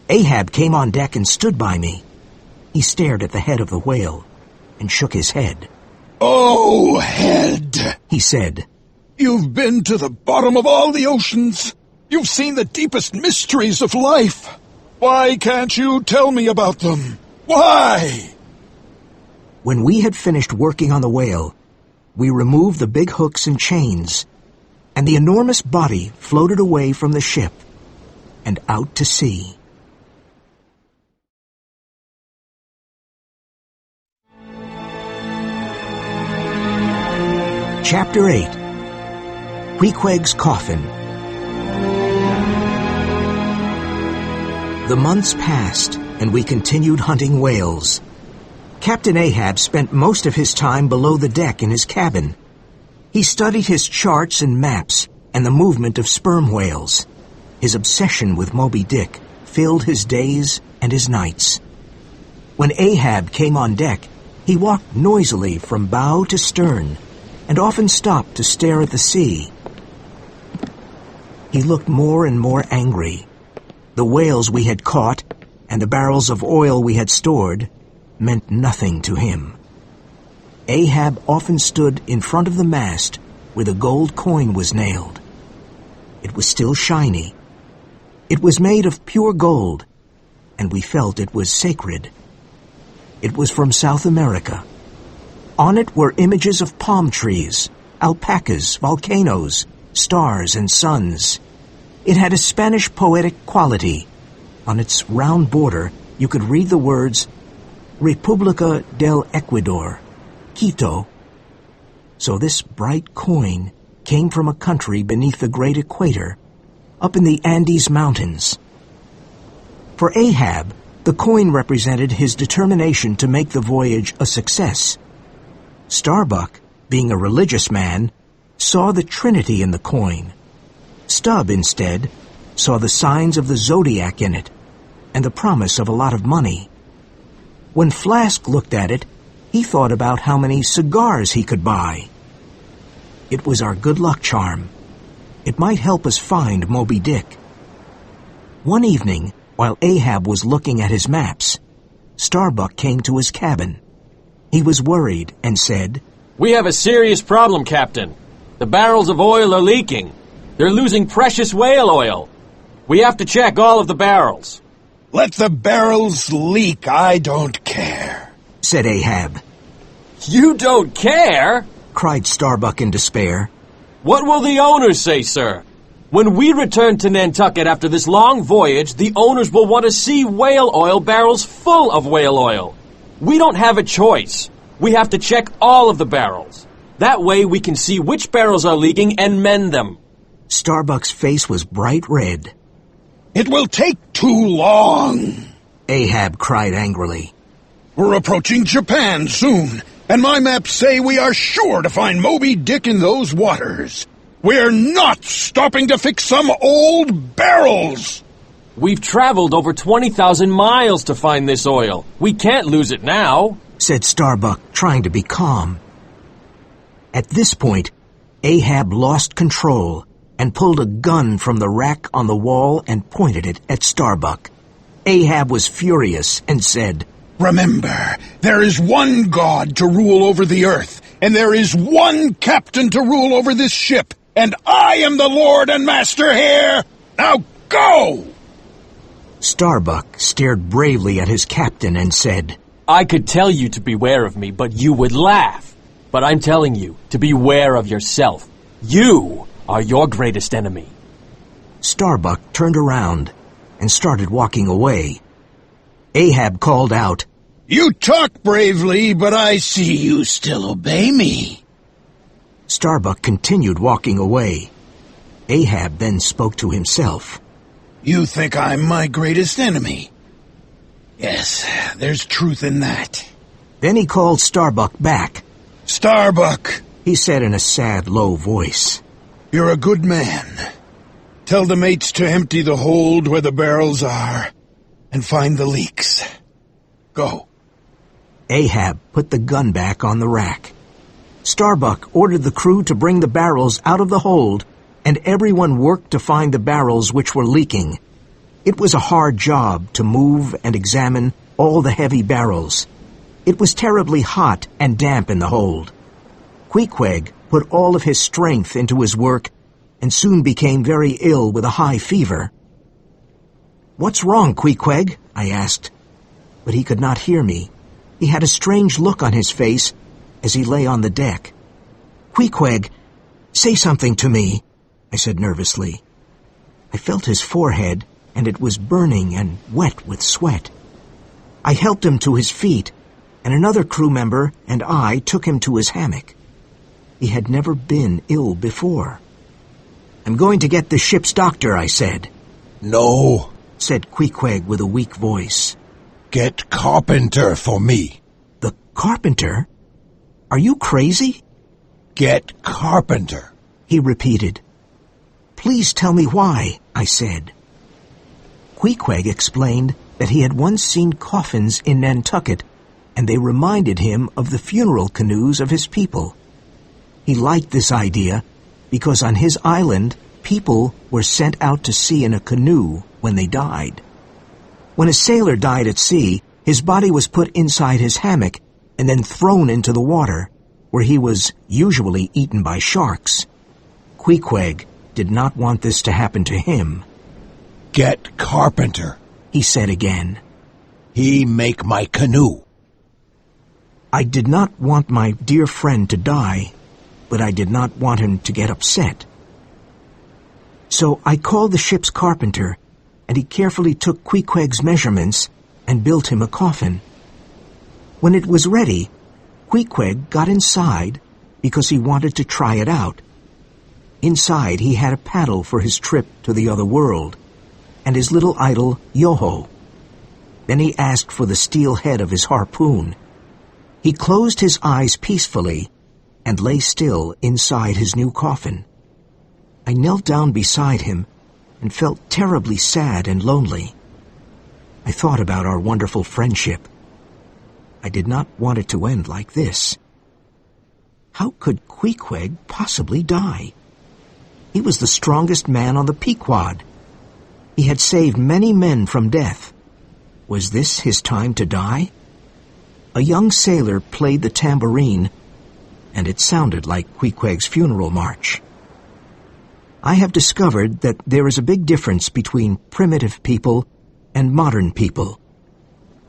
Ahab came on deck and stood by me. He stared at the head of the whale and shook his head. "Oh, head," he said. "You've been to the bottom of all the oceans. You've seen the deepest mysteries of life. Why can't you tell me about them? Why?" When we had finished working on the whale, we removed the big hooks and chains, and the enormous body floated away from the ship and out to sea. Chapter 8. Queequeg's Coffin. The months passed, and we continued hunting whales. Captain Ahab spent most of his time below the deck in his cabin. He studied his charts and maps and the movement of sperm whales. His obsession with Moby Dick filled his days and his nights. When Ahab came on deck, he walked noisily from bow to stern, and often stopped to stare at the sea. He looked more and more angry. The whales we had caught, and the barrels of oil we had stored, meant nothing to him. Ahab often stood in front of the mast where the gold coin was nailed. It was still shiny. It was made of pure gold, and we felt it was sacred. It was from South America. On it were images of palm trees, alpacas, volcanoes, stars, and suns. It had a Spanish poetic quality. On its round border, you could read the words, República del Ecuador, Quito. So this bright coin came from a country beneath the great equator, up in the Andes Mountains. For Ahab, the coin represented his determination to make the voyage a success. Starbuck, being a religious man, saw the Trinity in the coin. Stubb, instead, saw the signs of the zodiac in it, and the promise of a lot of money. When Flask looked at it, he thought about how many cigars he could buy. It was our good luck charm. It might help us find Moby Dick. One evening, while Ahab was looking at his maps, Starbuck came to his cabin. He was worried and said, "We have a serious problem, Captain. The barrels of oil are leaking. They're losing precious whale oil. We have to check all of the barrels." Let the barrels leak, I don't care, said Ahab. "You don't care?" cried Starbuck in despair. "What will the owners say, sir? When we return to Nantucket after this long voyage, the owners will want to see whale oil barrels full of whale oil. We don't have a choice. We have to check all of the barrels. That way we can see which barrels are leaking and mend them." Starbuck's face was bright red. It will take too long, Ahab cried angrily. We're approaching Japan soon, and my maps say we are sure to find Moby Dick in those waters. We're not stopping to fix some old barrels. "We've traveled over 20,000 miles to find this oil. We can't lose it now," said Starbuck, trying to be calm. At this point, Ahab lost control and pulled a gun from the rack on the wall and pointed it at Starbuck. Ahab was furious and said, Remember, there is one God to rule over the earth, and there is one captain to rule over this ship, and I am the Lord and Master here. Now go! Starbuck stared bravely at his captain and said, "I could tell you to beware of me, but you would laugh. But I'm telling you to beware of yourself. You are your greatest enemy." Starbuck turned around and started walking away. Ahab called out, You talk bravely, but I see you still obey me. Starbuck continued walking away. Ahab then spoke to himself. You think I'm my greatest enemy? Yes, there's truth in that. Then he called Starbuck back. Starbuck, he said in a sad, low voice. You're a good man. Tell the mates to empty the hold where the barrels are and find the leaks. Go. Ahab put the gun back on the rack. Starbuck ordered the crew to bring the barrels out of the hold, and everyone worked to find the barrels which were leaking. It was a hard job to move and examine all the heavy barrels. It was terribly hot and damp in the hold. Queequeg put all of his strength into his work and soon became very ill with a high fever. "What's wrong, Queequeg?" I asked. But he could not hear me. He had a strange look on his face as he lay on the deck. "Queequeg, say something to me," I said nervously. I felt his forehead, and it was burning and wet with sweat. I helped him to his feet, and another crew member and I took him to his hammock. He had never been ill before. "I'm going to get the ship's doctor," I said. No, said Queequeg with a weak voice. get carpenter for me. "The carpenter? Are you crazy?" Get carpenter. he repeated. "Please tell me why," I said. Queequeg explained that he had once seen coffins in Nantucket, and they reminded him of the funeral canoes of his people. He liked this idea because on his island, people were sent out to sea in a canoe when they died. When a sailor died at sea, his body was put inside his hammock and then thrown into the water, where he was usually eaten by sharks. Queequeg did not want this to happen to him. Get carpenter, He said again. he make my canoe. I did not want my dear friend to die, but I did not want him to get upset. So I called the ship's carpenter, and he carefully took Queequeg's measurements and built him a coffin. When it was ready, Queequeg got inside because he wanted to try it out. Inside he had a paddle for his trip to the other world, and his little idol, Yoho. Then he asked for the steel head of his harpoon. He closed his eyes peacefully and lay still inside his new coffin. I knelt down beside him and felt terribly sad and lonely. I thought about our wonderful friendship. I did not want it to end like this. How could Queequeg possibly die? He was the strongest man on the Pequod. He had saved many men from death. Was this his time to die? A young sailor played the tambourine, and it sounded like Queequeg's funeral march. I have discovered that there is a big difference between primitive people and modern people.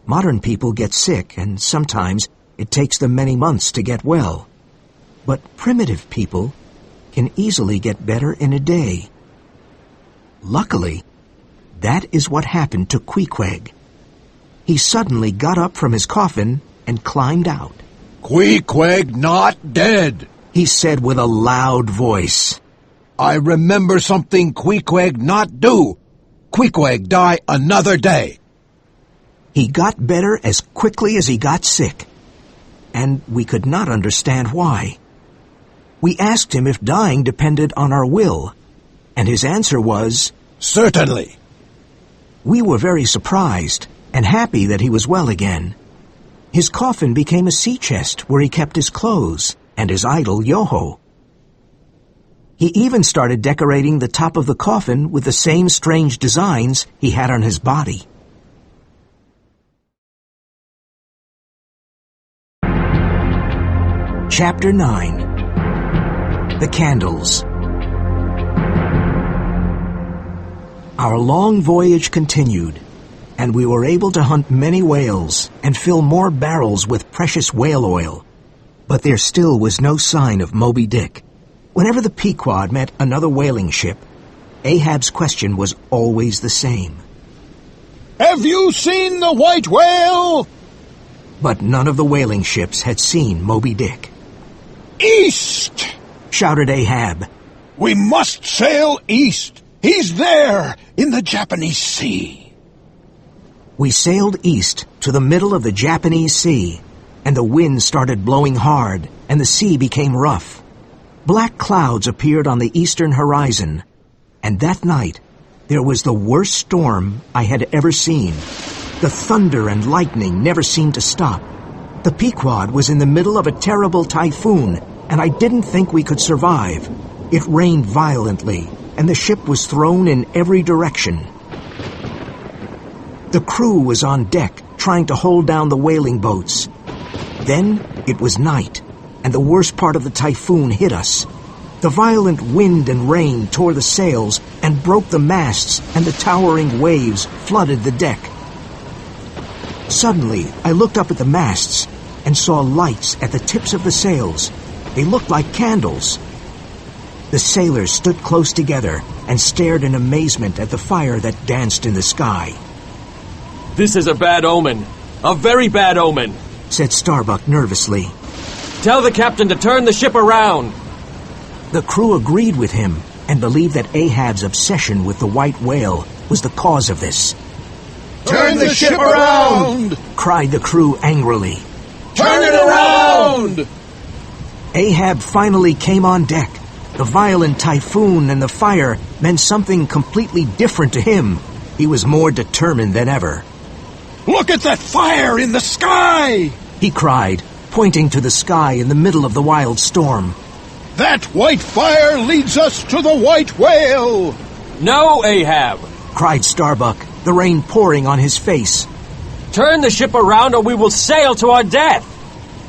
Modern people get sick, and sometimes it takes them many months to get well. But primitive people can easily get better in a day. Luckily, that is what happened to Queequeg. He suddenly got up from his coffin and climbed out. Queequeg not dead. He said with a loud voice. I remember something Queequeg not do. Queequeg die another day. He got better as quickly as he got sick, and we could not understand why. We asked him if dying depended on our will, and his answer was, Certainly. We were very surprised and happy that he was well again. His coffin became a sea chest where he kept his clothes and his idol Yoho. He even started decorating the top of the coffin with the same strange designs he had on his body. Chapter 9. The Candles. Our long voyage continued, and we were able to hunt many whales and fill more barrels with precious whale oil. But there still was no sign of Moby Dick. Whenever the Pequod met another whaling ship, Ahab's question was always the same. Have you seen the white whale? But none of the whaling ships had seen Moby Dick. East! Shouted Ahab. We must sail east. He's there, in the Japanese Sea. We sailed east to the middle of the Japanese Sea, and the wind started blowing hard, and the sea became rough. Black clouds appeared on the eastern horizon, and that night there was the worst storm I had ever seen. The thunder and lightning never seemed to stop. The Pequod was in the middle of a terrible typhoon, and I didn't think we could survive. It rained violently, and the ship was thrown in every direction. The crew was on deck, trying to hold down the whaling boats. Then it was night, and the worst part of the typhoon hit us. The violent wind and rain tore the sails and broke the masts, and the towering waves flooded the deck. Suddenly, I looked up at the masts and saw lights at the tips of the sails. They looked like candles. The sailors stood close together and stared in amazement at the fire that danced in the sky. This is a bad omen. A very bad omen, said Starbuck nervously. Tell the captain to turn the ship around. The crew agreed with him and believed that Ahab's obsession with the white whale was the cause of this. Turn the ship around! Cried the crew angrily. Turn it around! Ahab finally came on deck. The violent typhoon and the fire meant something completely different to him. He was more determined than ever. Look at that fire in the sky! He cried, pointing to the sky in the middle of the wild storm. That white fire leads us to the white whale! No, Ahab! Cried Starbuck, the rain pouring on his face. Turn the ship around or we will sail to our death!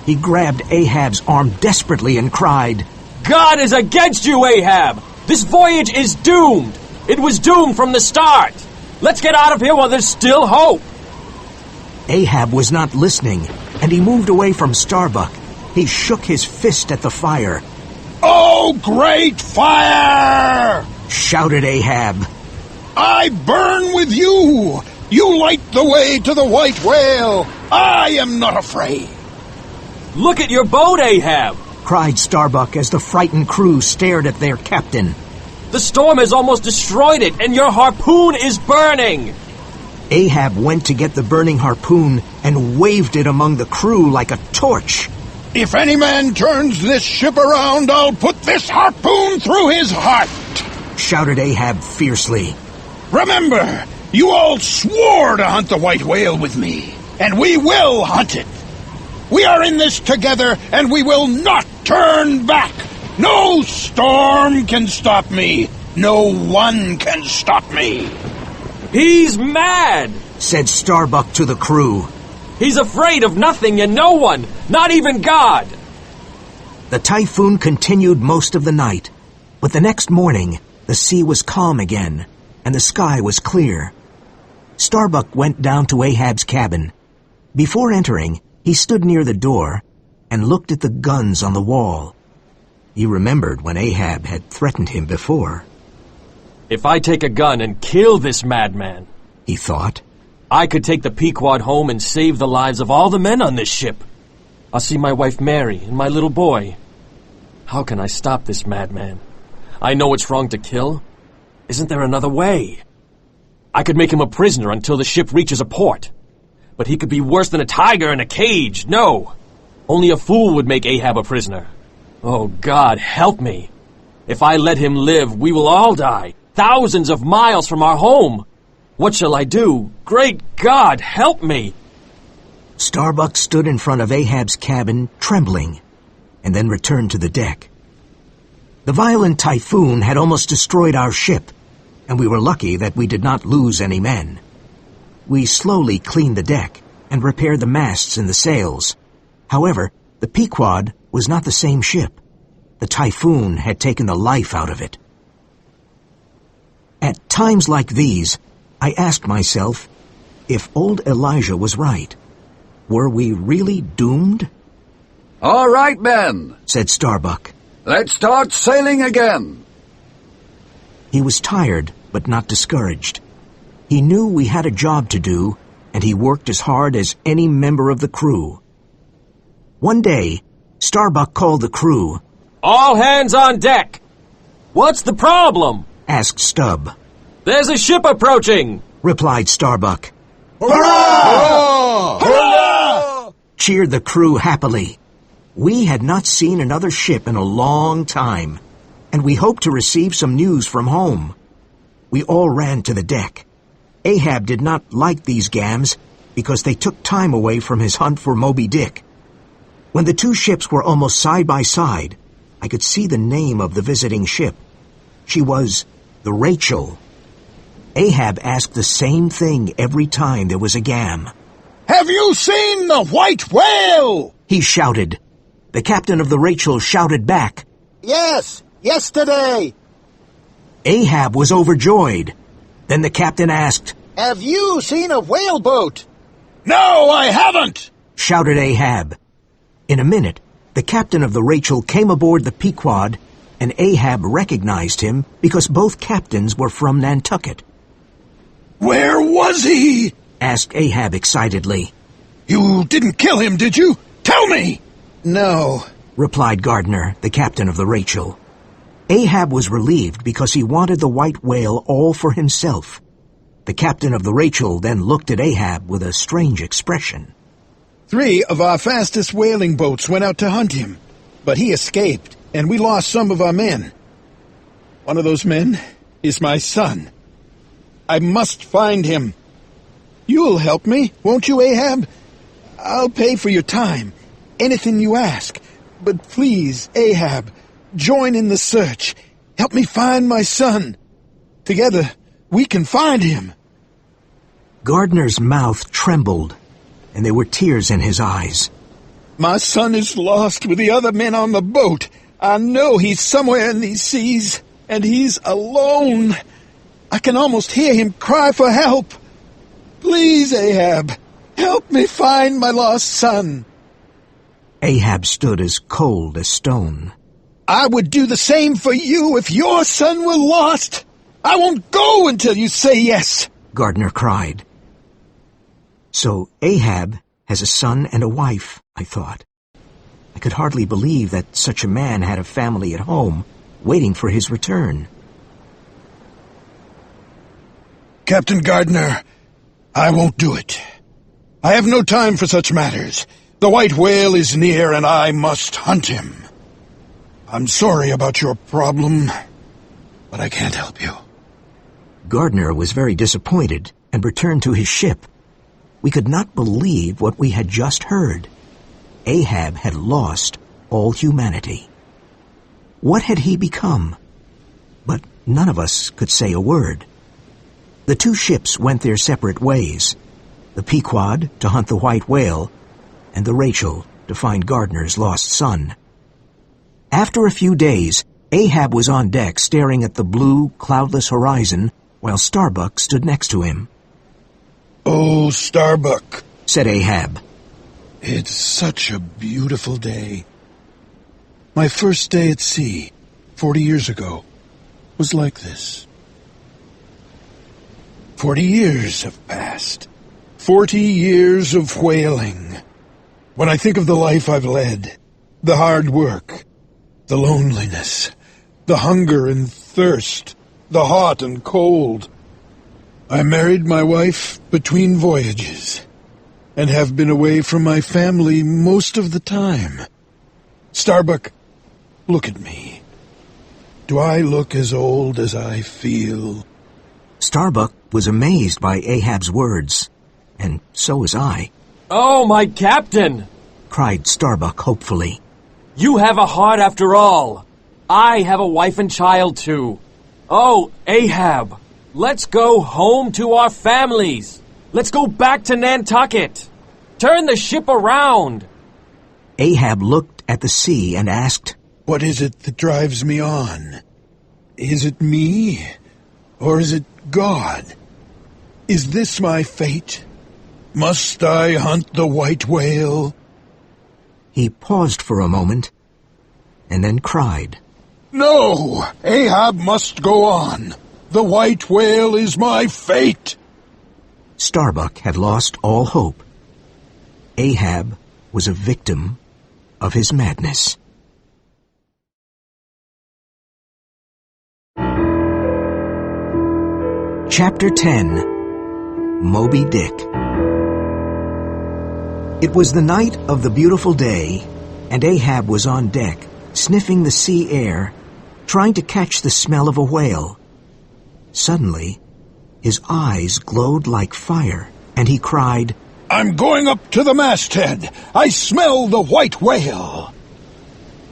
He grabbed Ahab's arm desperately and cried, God is against you, Ahab! This voyage is doomed! It was doomed from the start! Let's get out of here while there's still hope! Ahab was not listening, and he moved away from Starbuck. He shook his fist at the fire. Oh, great fire! Shouted Ahab. I burn with you! You light the way to the white whale! I am not afraid! Look at your boat, Ahab! Cried Starbuck as the frightened crew stared at their captain. The storm has almost destroyed it, and your harpoon is burning! Ahab went to get the burning harpoon and waved it among the crew like a torch. If any man turns this ship around, I'll put this harpoon through his heart! Shouted Ahab fiercely. Remember, you all swore to hunt the white whale with me, and we will hunt it. We are in this together, and we will not turn back. No storm can stop me. No one can stop me. He's mad! Said Starbuck to the crew. He's afraid of nothing and no one, not even God! The typhoon continued most of the night, but the next morning the sea was calm again, and the sky was clear. Starbuck went down to Ahab's cabin. Before entering, he stood near the door and looked at the guns on the wall. He remembered when Ahab had threatened him before. If I take a gun and kill this madman, he thought, I could take the Pequod home and save the lives of all the men on this ship. I'll see my wife Mary and my little boy. How can I stop this madman? I know it's wrong to kill. Isn't there another way? I could make him a prisoner until the ship reaches a port. But he could be worse than a tiger in a cage. No! Only a fool would make Ahab a prisoner. Oh, God, help me. If I let him live, we will all die. Thousands of miles from our home. What shall I do? Great God, help me! Starbuck stood in front of Ahab's cabin, trembling, and then returned to the deck. The violent typhoon had almost destroyed our ship, and we were lucky that we did not lose any men. We slowly cleaned the deck and repaired the masts and the sails. However, the Pequod was not the same ship. The typhoon had taken the life out of it. At times like these, I asked myself if old Elijah was right. Were we really doomed? All right, men, Said Starbuck. let's start sailing again. He was tired, but not discouraged. He knew we had a job to do, and he worked as hard as any member of the crew. One day, Starbuck called the crew. All hands on deck! What's the problem? Asked Stubb. There's a ship approaching! Replied Starbuck. Hurrah! Hurrah! Cheered the crew happily. We had not seen another ship in a long time, and we hoped to receive some news from home. We all ran to the deck. Ahab did not like these gams because they took time away from his hunt for Moby Dick. When the two ships were almost side by side, I could see the name of the visiting ship. She was the Rachel. Ahab asked the same thing every time there was a gam. Have you seen the white whale? He shouted. The captain of the Rachel shouted back. Yes, yesterday. Ahab was overjoyed. Then the captain asked, Have you seen a whaleboat? No, I haven't! shouted Ahab. In a minute, the captain of the Rachel came aboard the Pequod, and Ahab recognized him because both captains were from Nantucket. Where was he? Asked Ahab excitedly. You didn't kill him, did you? Tell me! No. Replied Gardner, the captain of the Rachel. Ahab was relieved because he wanted the white whale all for himself. The captain of the Rachel then looked at Ahab with a strange expression. 3 of our fastest whaling boats went out to hunt him, but he escaped, and we lost some of our men. One of those men is my son. I must find him. You'll help me, won't you, Ahab? I'll pay for your time. Anything you ask. But please, Ahab, join in the search. Help me find my son. Together, we can find him. Gardner's mouth trembled, and there were tears in his eyes. My son is lost with the other men on the boat. I know he's somewhere in these seas, and he's alone. I can almost hear him cry for help. Please, Ahab, help me find my lost son. Ahab stood as cold as stone. I would do the same for you if your son were lost. I won't go until you say yes, Gardner cried. So Ahab has a son and a wife, I thought. I could hardly believe that such a man had a family at home, waiting for his return. Captain Gardner, I won't do it. I have no time for such matters. The white whale is near, and I must hunt him. I'm sorry about your problem, but I can't help you. Gardner was very disappointed and returned to his ship. We could not believe what we had just heard. Ahab had lost all humanity. What had he become? But none of us could say a word. The two ships went their separate ways, the Pequod to hunt the white whale, and the Rachel to find Gardner's lost son. After a few days, Ahab was on deck staring at the blue, cloudless horizon while Starbuck stood next to him. Oh, Starbuck, said Ahab. It's such a beautiful day. My first day at sea, 40 years ago, was like this. 40 years have passed. 40 years of whaling. When I think of the life I've led, the hard work, the loneliness, the hunger and thirst, the hot and cold. I married my wife between voyages, and have been away from my family most of the time. Starbuck, look at me. Do I look as old as I feel? Starbuck was amazed by Ahab's words, and so was I. Oh, my captain! Cried Starbuck hopefully. You have a heart after all. I have a wife and child too. Oh, Ahab, let's go home to our families. Let's go back to Nantucket. Turn the ship around. Ahab looked at the sea and asked, What is it that drives me on? Is it me, or is it God? Is this my fate? Must I hunt the white whale? He paused for a moment, and then cried. No! Ahab must go on. The white whale is my fate. Starbuck had lost all hope. Ahab was a victim of his madness. Chapter 10. Moby Dick. It was the night of the beautiful day, and Ahab was on deck, sniffing the sea air, trying to catch the smell of a whale. Suddenly, his eyes glowed like fire, and he cried, I'm going up to the masthead. I smell the white whale.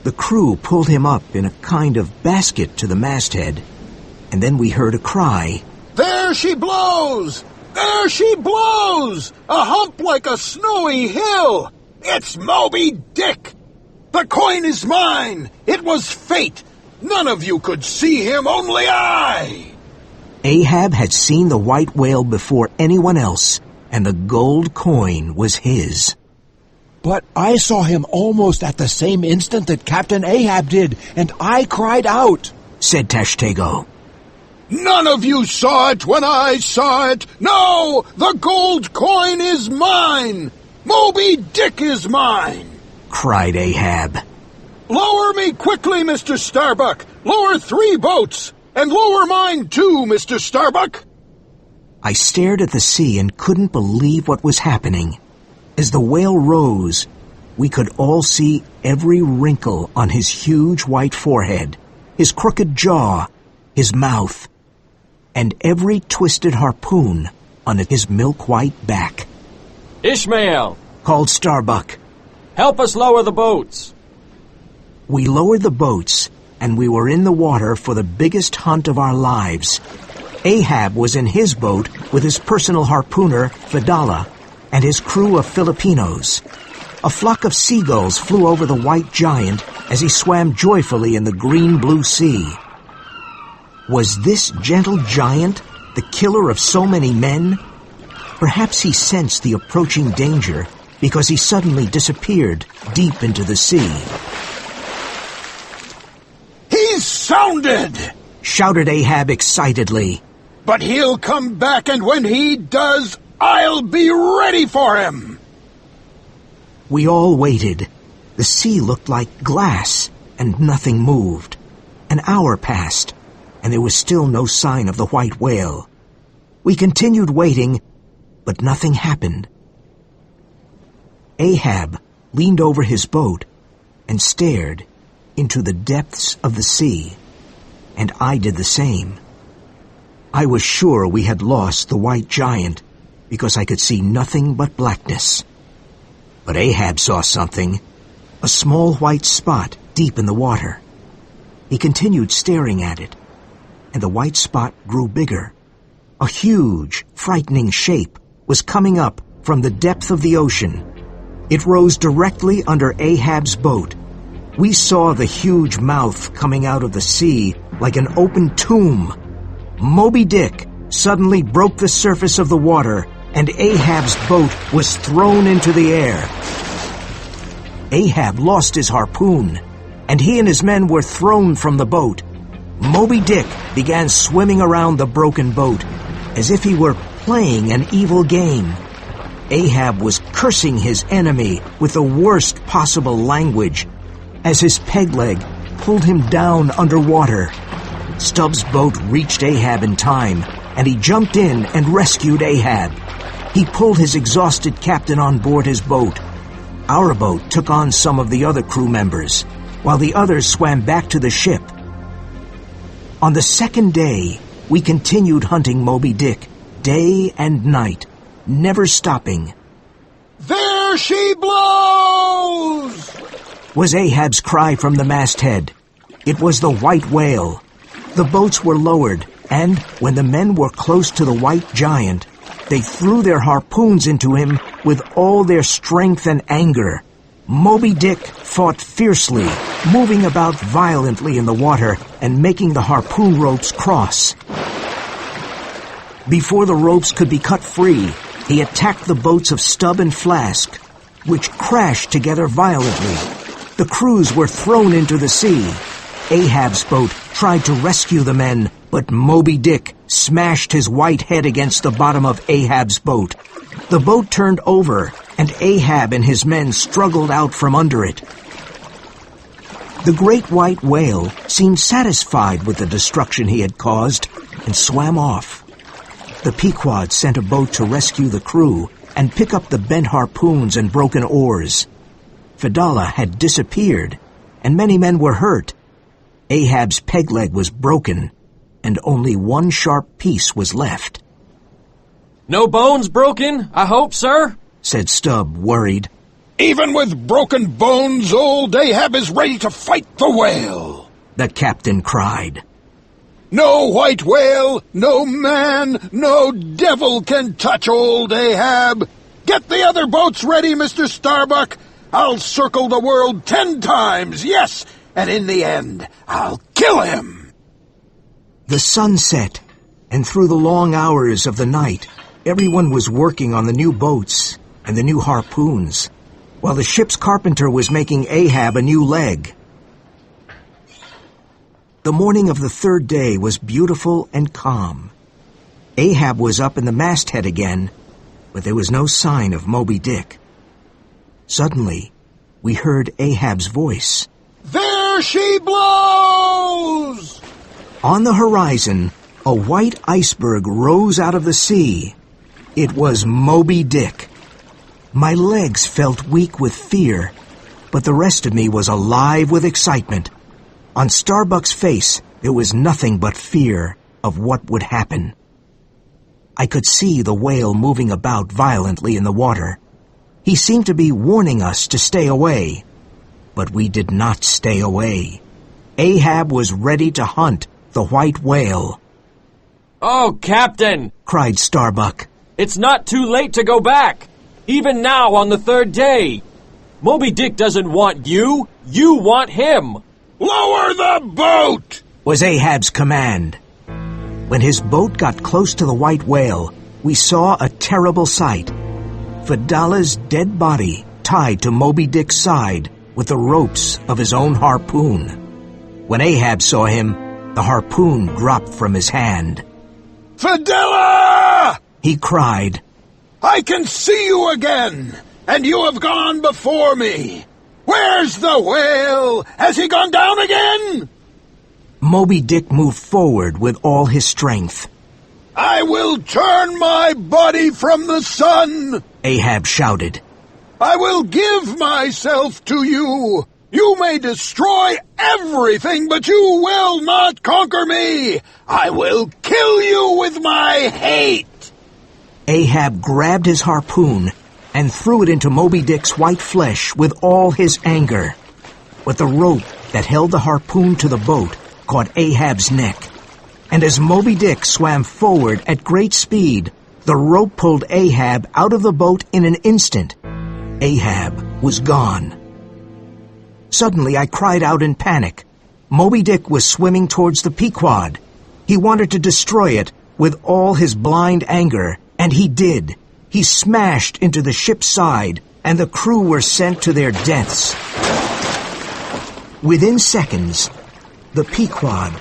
The crew pulled him up in a kind of basket to the masthead, and then we heard a cry. There she blows! There she blows! A hump like a snowy hill! It's Moby Dick! The coin is mine! It was fate! None of you could see him, only I! Ahab had seen the white whale before anyone else, and the gold coin was his. But I saw him almost at the same instant that Captain Ahab did, and I cried out, said Tashtego. None of you saw it when I saw it! No! The gold coin is mine! Moby Dick is mine! Cried Ahab. Lower me quickly, Mr. Starbuck! Lower 3 boats! And lower mine too, Mr. Starbuck! I stared at the sea and couldn't believe what was happening. As the whale rose, we could all see every wrinkle on his huge white forehead, his crooked jaw, his mouth, and every twisted harpoon on his milk-white back. Ishmael, Called Starbuck. help us lower the boats. We lowered the boats, and we were in the water for the biggest hunt of our lives. Ahab was in his boat with his personal harpooner, Fedallah, and his crew of Filipinos. A flock of seagulls flew over the white giant as he swam joyfully in the green-blue sea. Was this gentle giant the killer of so many men? Perhaps he sensed the approaching danger because he suddenly disappeared deep into the sea. He's sounded! Shouted Ahab excitedly. But he'll come back, and when he does, I'll be ready for him! We all waited. The sea looked like glass, and nothing moved. An hour passed, and there was still no sign of the white whale. We continued waiting, but nothing happened. Ahab leaned over his boat and stared into the depths of the sea, and I did the same. I was sure we had lost the white giant because I could see nothing but blackness. But Ahab saw something, a small white spot deep in the water. He continued staring at it, and the white spot grew bigger. A huge, frightening shape was coming up from the depth of the ocean. It rose directly under Ahab's boat. We saw the huge mouth coming out of the sea like an open tomb. Moby Dick suddenly broke the surface of the water, and Ahab's boat was thrown into the air. Ahab lost his harpoon, and he and his men were thrown from the boat. Moby Dick began swimming around the broken boat as if he were playing an evil game. Ahab was cursing his enemy with the worst possible language as his peg leg pulled him down underwater. Stubbs' boat reached Ahab in time, and he jumped in and rescued Ahab. He pulled his exhausted captain on board his boat. Our boat took on some of the other crew members, while the others swam back to the ship. On the second day, we continued hunting Moby Dick, day and night, never stopping. There she blows! Was Ahab's cry from the masthead. It was the white whale. The boats were lowered, and when the men were close to the white giant, they threw their harpoons into him with all their strength and anger. Moby Dick fought fiercely, moving about violently in the water and making the harpoon ropes cross. Before the ropes could be cut free, he attacked the boats of Stubb and Flask, which crashed together violently. The crews were thrown into the sea. Ahab's boat tried to rescue the men, but Moby Dick smashed his white head against the bottom of Ahab's boat. The boat turned over, and Ahab and his men struggled out from under it. The great white whale seemed satisfied with the destruction he had caused and swam off. The Pequod sent a boat to rescue the crew and pick up the bent harpoons and broken oars. Fedallah had disappeared, and many men were hurt. Ahab's peg leg was broken, and only one sharp piece was left. No bones broken, I hope, sir? Said Stubb, worried. Even with broken bones, old Ahab is ready to fight the whale! The captain cried. No white whale, no man, no devil can touch old Ahab! Get the other boats ready, Mr. Starbuck! I'll circle the world 10 times, yes! And in the end, I'll kill him! The sun set, and through the long hours of the night, everyone was working on the new boats and the new harpoons, while the ship's carpenter was making Ahab a new leg. The morning of the third day was beautiful and calm. Ahab was up in the masthead again, but there was no sign of Moby Dick. Suddenly, we heard Ahab's voice. There she blows! On the horizon, a white iceberg rose out of the sea. It was Moby Dick. My legs felt weak with fear, but the rest of me was alive with excitement. On Starbuck's face, there was nothing but fear of what would happen. I could see the whale moving about violently in the water. He seemed to be warning us to stay away. But we did not stay away. Ahab was ready to hunt the white whale. "Oh, Captain!" cried Starbuck. "It's not too late to go back! Even now on the third day! Moby Dick doesn't want you! You want him!" Lower the boat! Was Ahab's command. When his boat got close to the white whale, we saw a terrible sight. Fadala's dead body tied to Moby Dick's side with the ropes of his own harpoon. When Ahab saw him, the harpoon dropped from his hand. Fadela! He cried, I can see you again, and you have gone before me. Where's the whale? Has he gone down again? Moby Dick moved forward with all his strength. I will turn my body from the sun, Ahab shouted. I will give myself to you. You may destroy everything, but you will not conquer me. I will kill you with my hate. Ahab grabbed his harpoon and threw it into Moby Dick's white flesh with all his anger. But the rope that held the harpoon to the boat caught Ahab's neck, and as Moby Dick swam forward at great speed, the rope pulled Ahab out of the boat in an instant. Ahab was gone. Suddenly I cried out in panic. Moby Dick was swimming towards the Pequod. He wanted to destroy it with all his blind anger, and he did. He smashed into the ship's side, and the crew were sent to their deaths. Within seconds, the Pequod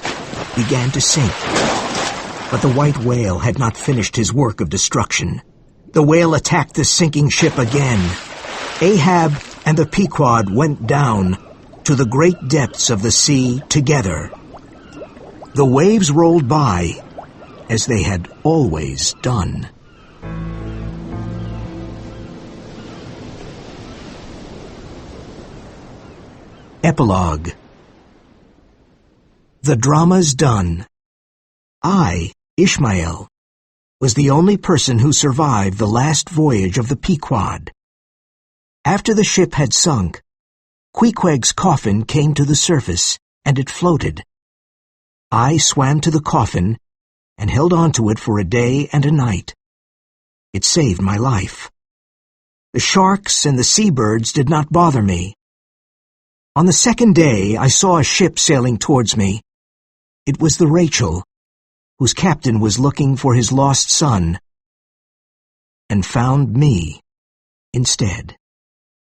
began to sink. But the white whale had not finished his work of destruction. The whale attacked the sinking ship again. Ahab and the Pequod went down to the great depths of the sea together. The waves rolled by as they had always done. Epilogue. The drama's done. I, Ishmael, was the only person who survived the last voyage of the Pequod. After the ship had sunk, Queequeg's coffin came to the surface, and it floated. I swam to the coffin and held on to it for a day and a night. It saved my life. The sharks and the seabirds did not bother me. On the second day, I saw a ship sailing towards me. It was the Rachel, whose captain was looking for his lost son, and found me instead.